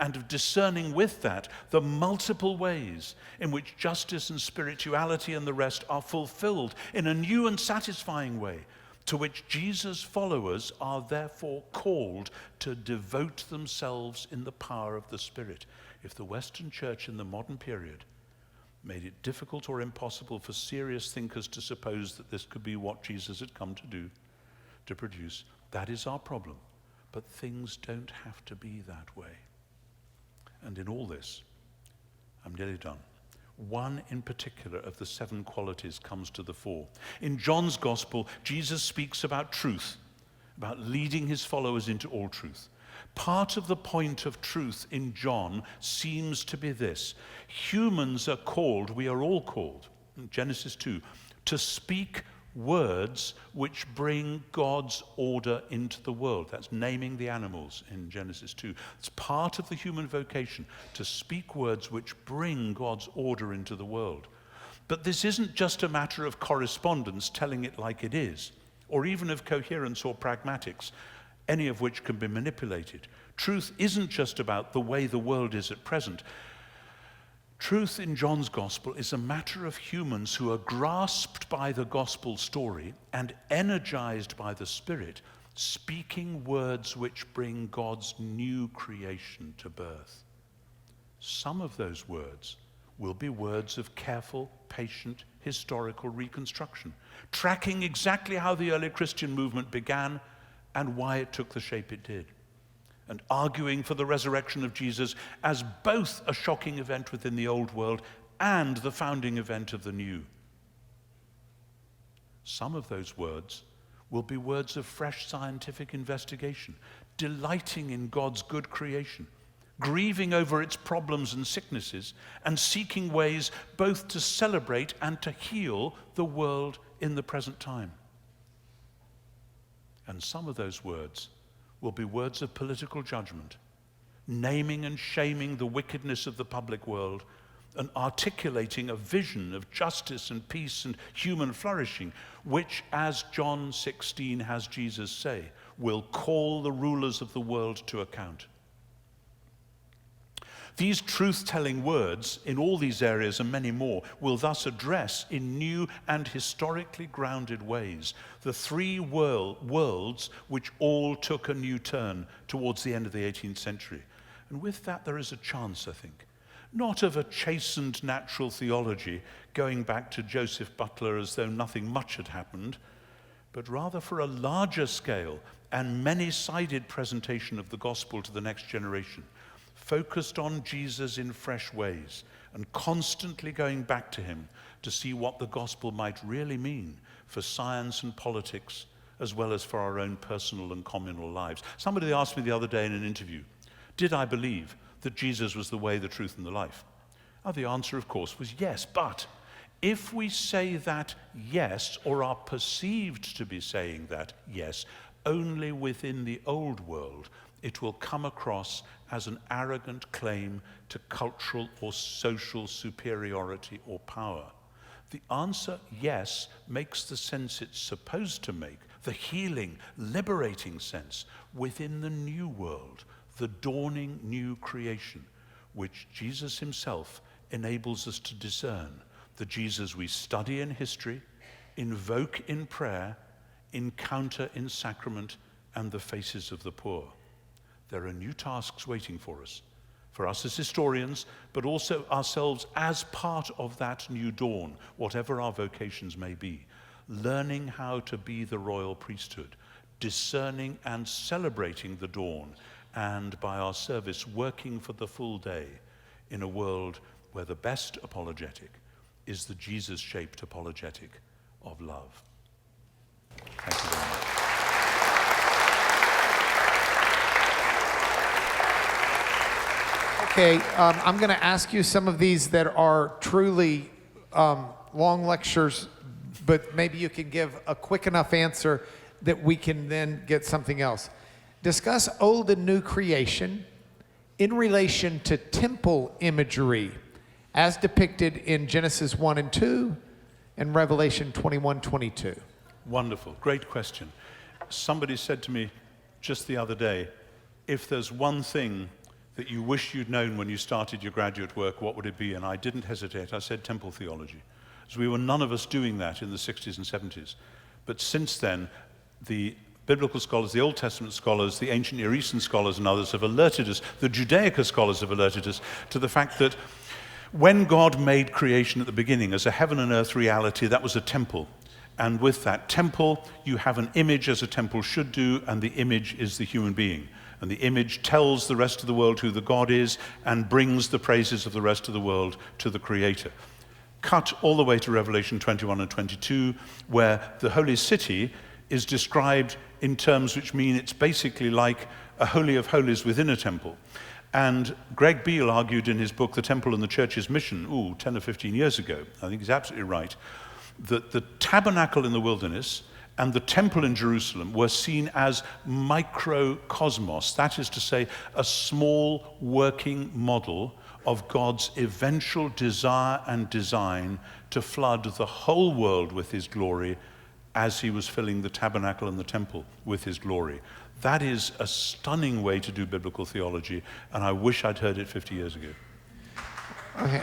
and of discerning with that the multiple ways in which justice and spirituality and the rest are fulfilled in a new and satisfying way, to which Jesus' followers are therefore called to devote themselves in the power of the Spirit. If the Western Church in the modern period made it difficult or impossible for serious thinkers to suppose that this could be what Jesus had come to do, to produce, that is our problem. But things don't have to be that way. And in all this, I'm nearly done. One in particular of the 7 qualities comes to the fore. In John's gospel, Jesus speaks about truth, about leading his followers into all truth. Part of the point of truth in John seems to be this. Humans are called, we are all called, in Genesis 2, to speak words which bring God's order into the world. That's naming the animals in Genesis 2. It's part of the human vocation to speak words which bring God's order into the world. But this isn't just a matter of correspondence, telling it like it is, or even of coherence or pragmatics, any of which can be manipulated. Truth isn't just about the way the world is at present. Truth in John's gospel is a matter of humans who are grasped by the gospel story and energized by the Spirit, speaking words which bring God's new creation to birth. Some of those words will be words of careful, patient, historical reconstruction, tracking exactly how the early Christian movement began and why it took the shape it did, and arguing for the resurrection of Jesus as both a shocking event within the old world and the founding event of the new. Some of those words will be words of fresh scientific investigation, delighting in God's good creation, grieving over its problems and sicknesses, and seeking ways both to celebrate and to heal the world in the present time. And some of those words will be words of political judgment, naming and shaming the wickedness of the public world and articulating a vision of justice and peace and human flourishing, which, as John 16 has Jesus say, will call the rulers of the world to account. These truth-telling words in all these areas and many more will thus address in new and historically grounded ways the three worlds which all took a new turn towards the end of the 18th century. And with that there is a chance, I think, not of a chastened natural theology going back to Joseph Butler as though nothing much had happened, but rather for a larger scale and many-sided presentation of the gospel to the next generation, focused on Jesus in fresh ways and constantly going back to him to see what the gospel might really mean for science and politics, as well as for our own personal and communal lives. Somebody asked me the other day in an interview, did I believe that Jesus was the way, the truth, and the life? The answer, of course, was yes. But if we say that yes, or are perceived to be saying that yes, only within the old world, it will come across as an arrogant claim to cultural or social superiority or power. The answer, yes, makes the sense it's supposed to make, the healing, liberating sense, within the new world, the dawning new creation, which Jesus himself enables us to discern, the Jesus we study in history, invoke in prayer, encounter in sacrament, and the faces of the poor. There are new tasks waiting for us as historians, but also ourselves as part of that new dawn, whatever our vocations may be, learning how to be the royal priesthood, discerning and celebrating the dawn, and by our service working for the full day in a world where the best apologetic is the Jesus-shaped apologetic of love. Thank you very much. Okay, I'm going to ask you some of these that are truly long lectures, but maybe you can give a quick enough answer that we can then get something else. Discuss old and new creation in relation to temple imagery as depicted in Genesis 1 and 2 and Revelation 21:22. Wonderful, great question. Somebody said to me just the other day, if there's one thing that you wish you'd known when you started your graduate work, what would it be? And I didn't hesitate. I said temple theology. So we were none of us doing that in the 60s and 70s. But since then, the biblical scholars, the Old Testament scholars, the ancient Near Eastern scholars and others have alerted us, the Judaica scholars have alerted us to the fact that when God made creation at the beginning as a heaven and earth reality, that was a temple. And with that temple, you have an image as a temple should do, and the image is the human being. And the image tells the rest of the world who the God is and brings the praises of the rest of the world to the Creator. Cut all the way to Revelation 21 and 22, where the holy city is described in terms which mean it's basically like a holy of holies within a temple. And Greg Beale argued in his book, The Temple and the Church's Mission, 10 or 15 years ago, I think he's absolutely right, that the tabernacle in the wilderness and the temple in Jerusalem were seen as microcosmos, that is to say, a small working model of God's eventual desire and design to flood the whole world with his glory as he was filling the tabernacle and the temple with his glory. That is a stunning way to do biblical theology, and I wish I'd heard it 50 years ago. Okay.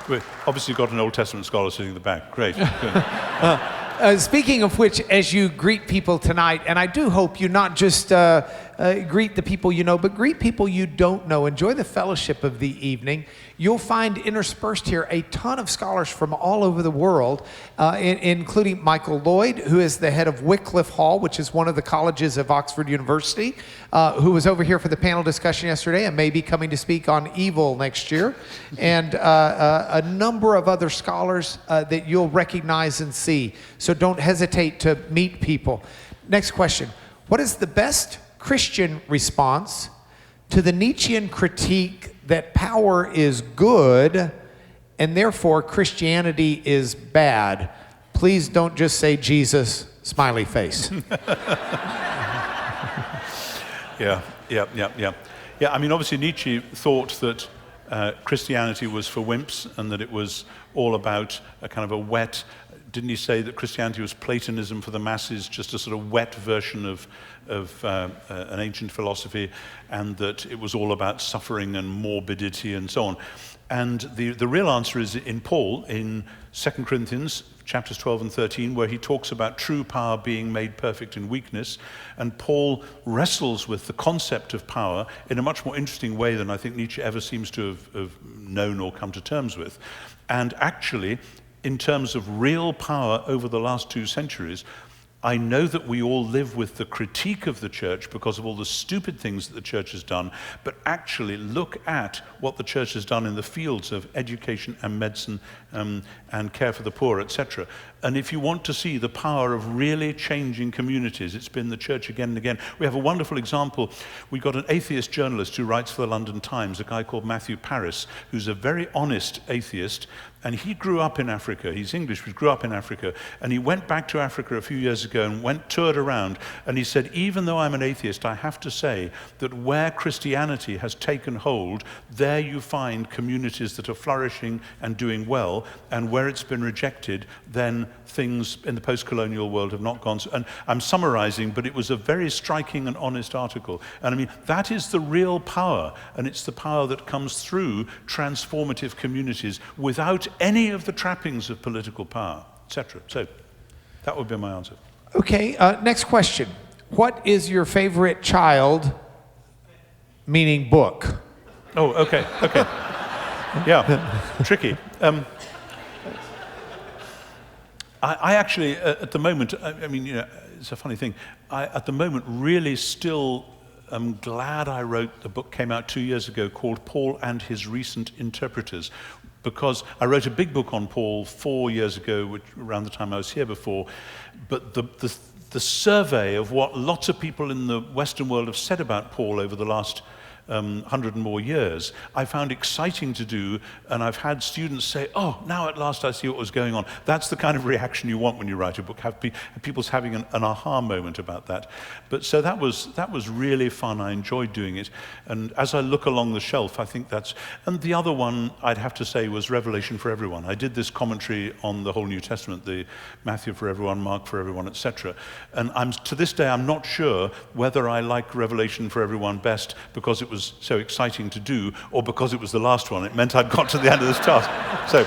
We've obviously got an Old Testament scholar sitting in the back. Great. Good. Speaking of which, as you greet people tonight, and I do hope you not just greet the people you know, but greet people you don't know. Enjoy the fellowship of the evening. You'll find interspersed here a ton of scholars from all over the world, including Michael Lloyd, who is the head of Wycliffe Hall, which is one of the colleges of Oxford University, who was over here for the panel discussion yesterday and may be coming to speak on evil next year, and a number of other scholars that you'll recognize and see. So don't hesitate to meet people. Next question. What is the best Christian response to the Nietzschean critique that power is good and therefore Christianity is bad? Please don't just say Jesus, Smiley face. Yeah. Yeah, I mean, obviously Nietzsche thought that Christianity was for wimps and that it was all about a kind of a wet, didn't he say that Christianity was Platonism for the masses, just a sort of wet version of an ancient philosophy, and that it was all about suffering and morbidity and so on. And the real answer is in Paul, in 2 Corinthians, chapters 12 and 13, where he talks about true power being made perfect in weakness. And Paul wrestles with the concept of power in a much more interesting way than I think Nietzsche ever seems to have known or come to terms with. And actually, in terms of real power over the last 2 centuries, I know that we all live with the critique of the church because of all the stupid things that the church has done, but actually look at what the church has done in the fields of education and medicine and care for the poor, etc. And if you want to see the power of really changing communities, it's been the church again and again. We have a wonderful example. We got an atheist journalist who writes for the London Times, a guy called Matthew Paris, who's a very honest atheist. And he grew up in Africa. He's English, but grew up in Africa. And he went back to Africa a few years ago and toured around. And he said, even though I'm an atheist, I have to say that where Christianity has taken hold, there you find communities that are flourishing and doing well. And where it's been rejected, then things in the post-colonial world have not gone so. And I'm summarizing, but it was a very striking and honest article. And I mean, that is the real power. And it's the power that comes through transformative communities without any of the trappings of political power, etc. So that would be my answer. Okay, next question. What is your favorite child, meaning book? Oh, okay. Yeah, tricky. I actually, at the moment, I mean, you know, it's a funny thing. At the moment, really still am glad I wrote, the book came out 2 years ago called Paul and His Recent Interpreters, because I wrote a big book on Paul 4 years ago, around the time I was here before, but the survey of what lots of people in the Western world have said about Paul over the last 100 and more years, I found exciting to do, and I've had students say, oh, now at last I see what was going on. That's the kind of reaction you want when you write a book, have people's having an aha moment about that. But so that was really fun. I enjoyed doing it. And as I look along the shelf, I think that's, and the other one I'd have to say was Revelation for Everyone. I did this commentary on the whole New Testament, the Matthew for everyone, Mark for everyone, etc. And to this day, I'm not sure whether I like Revelation for Everyone best because it was so exciting to do, or because it was the last one. It meant I'd got to the end of this task. So,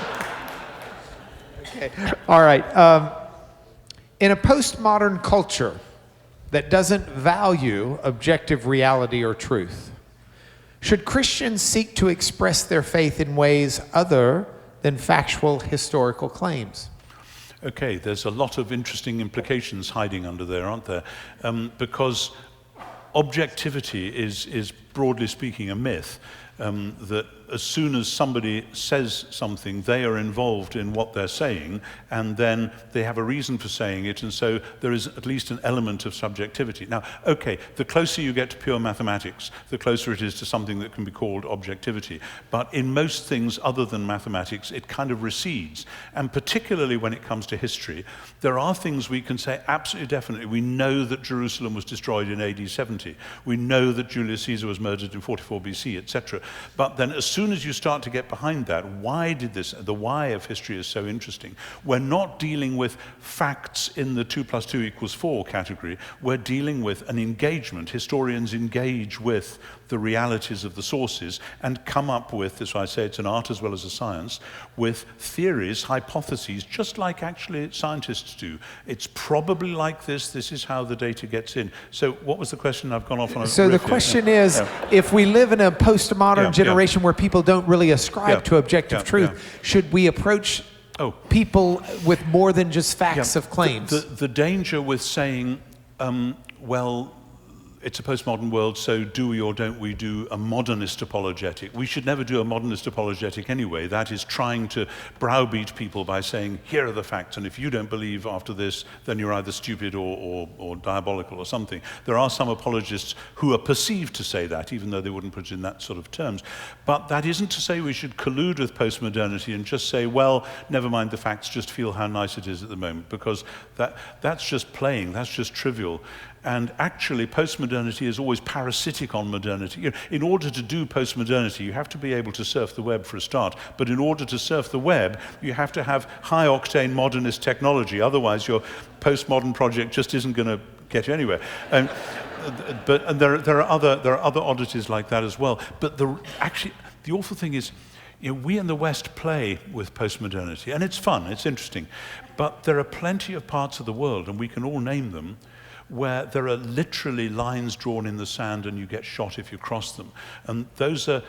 okay, all right. In a postmodern culture that doesn't value objective reality or truth, should Christians seek to express their faith in ways other than factual historical claims? Okay, there's a lot of interesting implications hiding under there, aren't there? Because objectivity is broadly speaking a myth, that as soon as somebody says something, they are involved in what they're saying, and then they have a reason for saying it, and so there is at least an element of subjectivity. Now, okay, the closer you get to pure mathematics, the closer it is to something that can be called objectivity. But in most things other than mathematics, it kind of recedes. And particularly when it comes to history, there are things we can say absolutely definitely. We know that Jerusalem was destroyed in AD 70. We know that Julius Caesar was murdered in 44 BC, etc. But then as soon as you start to get behind that, why did this, the why of history is so interesting. We're not dealing with facts in the 2 + 2 = 4 category. We're dealing with an engagement. Historians engage with the realities of the sources and come up with, as I say, it's an art as well as a science, with theories, hypotheses, just like actually scientists do. It's probably like this is how the data gets in. So what was the question? I've gone off on a So the question is, if we live in a postmodern generation where people don't really ascribe to objective truth, should we approach people with more than just facts of claims? The danger with saying, well, it's a postmodern world, so do we or don't we do a modernist apologetic? We should never do a modernist apologetic anyway. That is trying to browbeat people by saying, here are the facts, and if you don't believe after this, then you're either stupid or diabolical or something. There are some apologists who are perceived to say that, even though they wouldn't put it in that sort of terms. But that isn't to say we should collude with postmodernity and just say, well, never mind the facts, just feel how nice it is at the moment, because that's just playing, that's just trivial. And actually, postmodernity is always parasitic on modernity. You know, in order to do postmodernity, you have to be able to surf the web for a start. But in order to surf the web, you have to have high-octane modernist technology. Otherwise, your postmodern project just isn't going to get you anywhere. But there are other oddities like that as well. But the awful thing is, you know, we in the West play with postmodernity, and it's fun, it's interesting. But there are plenty of parts of the world, and we can all name them, where there are literally lines drawn in the sand and you get shot if you cross them. And those are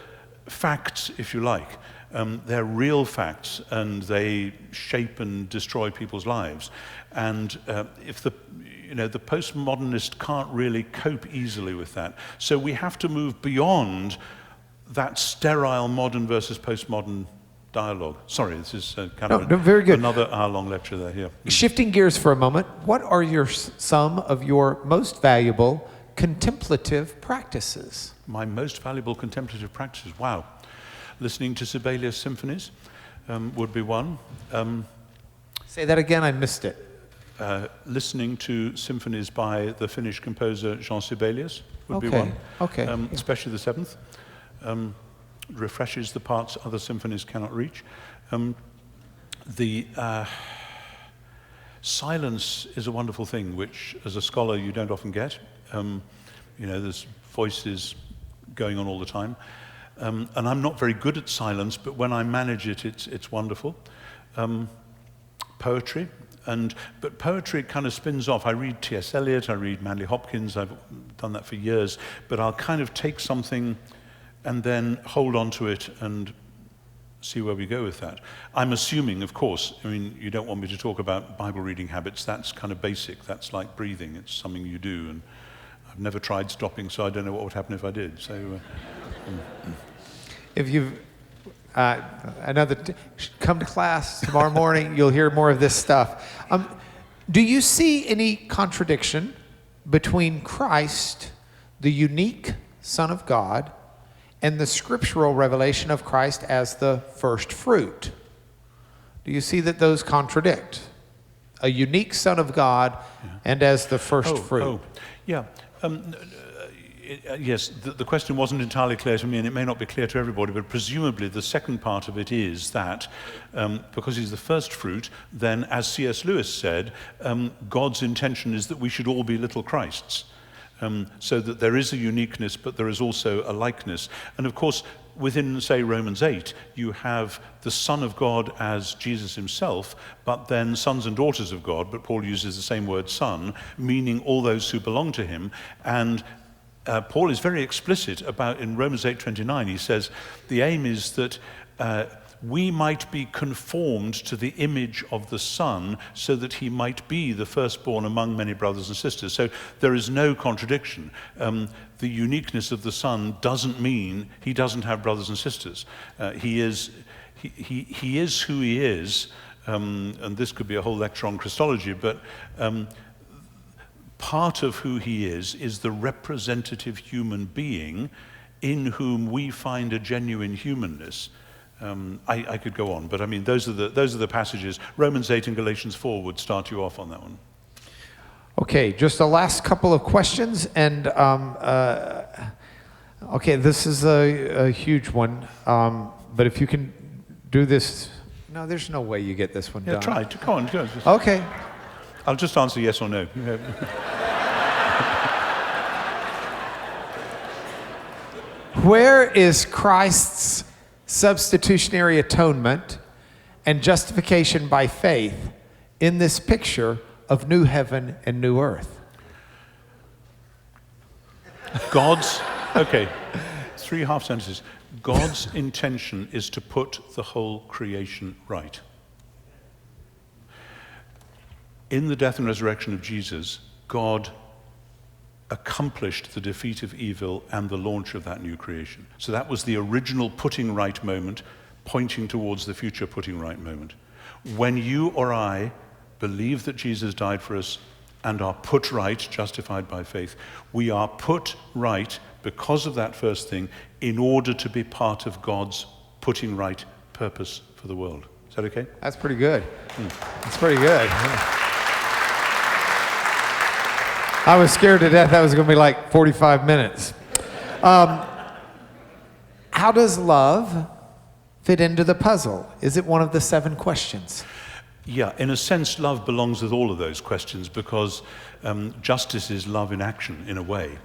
facts, if you like. They're real facts, and they shape and destroy people's lives. And if the postmodernist can't really cope easily with that. So we have to move beyond that sterile modern versus postmodern dialogue. Sorry, this is very good. Another hour-long lecture there. Yeah. Shifting gears for a moment, what are some of your most valuable contemplative practices? My most valuable contemplative practices? Wow. Listening to Sibelius symphonies would be one. Say that again, I missed it. Listening to symphonies by the Finnish composer Jean Sibelius would be one. Okay. Especially the seventh. Refreshes the parts other symphonies cannot reach. The silence is a wonderful thing, which as a scholar you don't often get. There's voices going on all the time. And I'm not very good at silence, but when I manage it, it's wonderful. Poetry. But poetry kind of spins off. I read T.S. Eliot, I read Manley Hopkins, I've done that for years, but I'll kind of take something and then hold on to it and see where we go with that. I'm assuming, of course, you don't want me to talk about Bible reading habits. That's kind of basic. That's like breathing. It's something you do. And I've never tried stopping, so I don't know what would happen if I did. So, if you've come to class tomorrow morning, you'll hear more of this stuff. Do you see any contradiction between Christ, the unique Son of God, and the scriptural revelation of Christ as the first fruit? Do you see that those contradict? A unique Son of God and as the first fruit. Yeah. Yes, the question wasn't entirely clear to me, and it may not be clear to everybody, but presumably the second part of it is that because he's the first fruit, then as C.S. Lewis said, God's intention is that we should all be little Christs. So that there is a uniqueness, but there is also a likeness. And of course, within, say, Romans 8, you have the Son of God as Jesus himself, but then sons and daughters of God, but Paul uses the same word son, meaning all those who belong to him. And Paul is very explicit about, in Romans 8:29, he says, the aim is that we might be conformed to the image of the Son so that he might be the firstborn among many brothers and sisters. So there is no contradiction. The uniqueness of the Son doesn't mean he doesn't have brothers and sisters. He is who he is, and this could be a whole lecture on Christology, but part of who he is the representative human being in whom we find a genuine humanness. I could go on, but those are the passages. Romans 8 and Galatians 4 would start you off on that one. Okay, just the last couple of questions, and okay, this is a huge one, but if you can do this, no, there's no way you get this one done. Yeah, try. Go on. Go. Okay. I'll just answer yes or no. Where is Christ's substitutionary atonement and justification by faith in this picture of new heaven and new earth? Okay, 3 half sentences. God's intention is to put the whole creation right. In the death and resurrection of Jesus, God accomplished the defeat of evil and the launch of that new creation. So that was the original putting right moment, pointing towards the future putting right moment. When you or I believe that Jesus died for us and are put right, justified by faith, we are put right because of that first thing in order to be part of God's putting right purpose for the world. Is that okay? That's pretty good. That's pretty good. I was scared to death that was going to be like 45 minutes. How does love fit into the puzzle? Is it one of the 7 questions? Yeah, in a sense, love belongs with all of those questions because justice is love in action, in a way.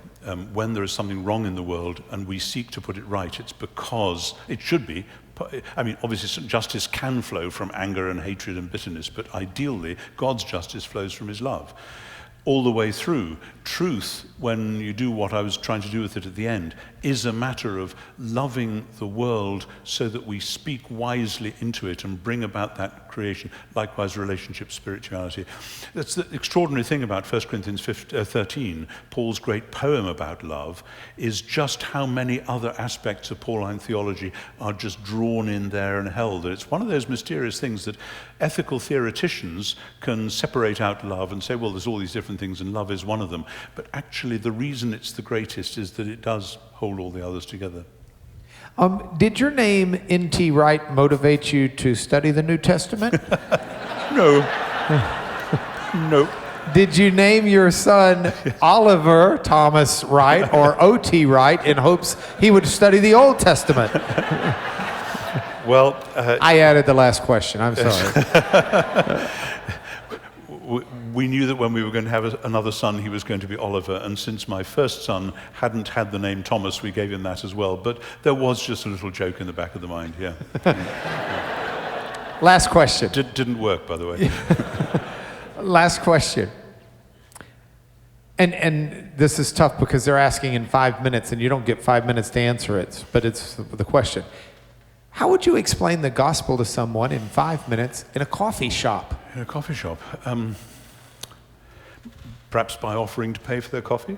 When there is something wrong in the world and we seek to put it right, it's because it should be. I mean, obviously, justice can flow from anger and hatred and bitterness, but ideally, God's justice flows from his love. All the way through, truth, when you do what I was trying to do with it at the end, is a matter of loving the world so that we speak wisely into it and bring about that creation. Likewise, relationship, spirituality. That's the extraordinary thing about 1 Corinthians 13, Paul's great poem about love, is just how many other aspects of Pauline theology are just drawn in there and held. It's one of those mysterious things that ethical theoreticians can separate out love and say, well, there's all these different things and love is one of them. But actually, the reason it's the greatest is that it does hold all the others together. Did your name N.T. Wright motivate you to study the New Testament? No. No. Did you name your son Oliver Thomas Wright or O.T. Wright in hopes he would study the Old Testament? Well, I added the last question. I'm sorry. We knew that when we were going to have another son, he was going to be Oliver. And since my first son hadn't had the name Thomas, we gave him that as well. But there was just a little joke in the back of the mind, yeah. Last question. Didn't work, by the way. Last question. And this is tough because they're asking in 5 minutes, and you don't get 5 minutes to answer it, but it's the question. How would you explain the gospel to someone in 5 minutes in a coffee shop? In a coffee shop? Perhaps by offering to pay for their coffee?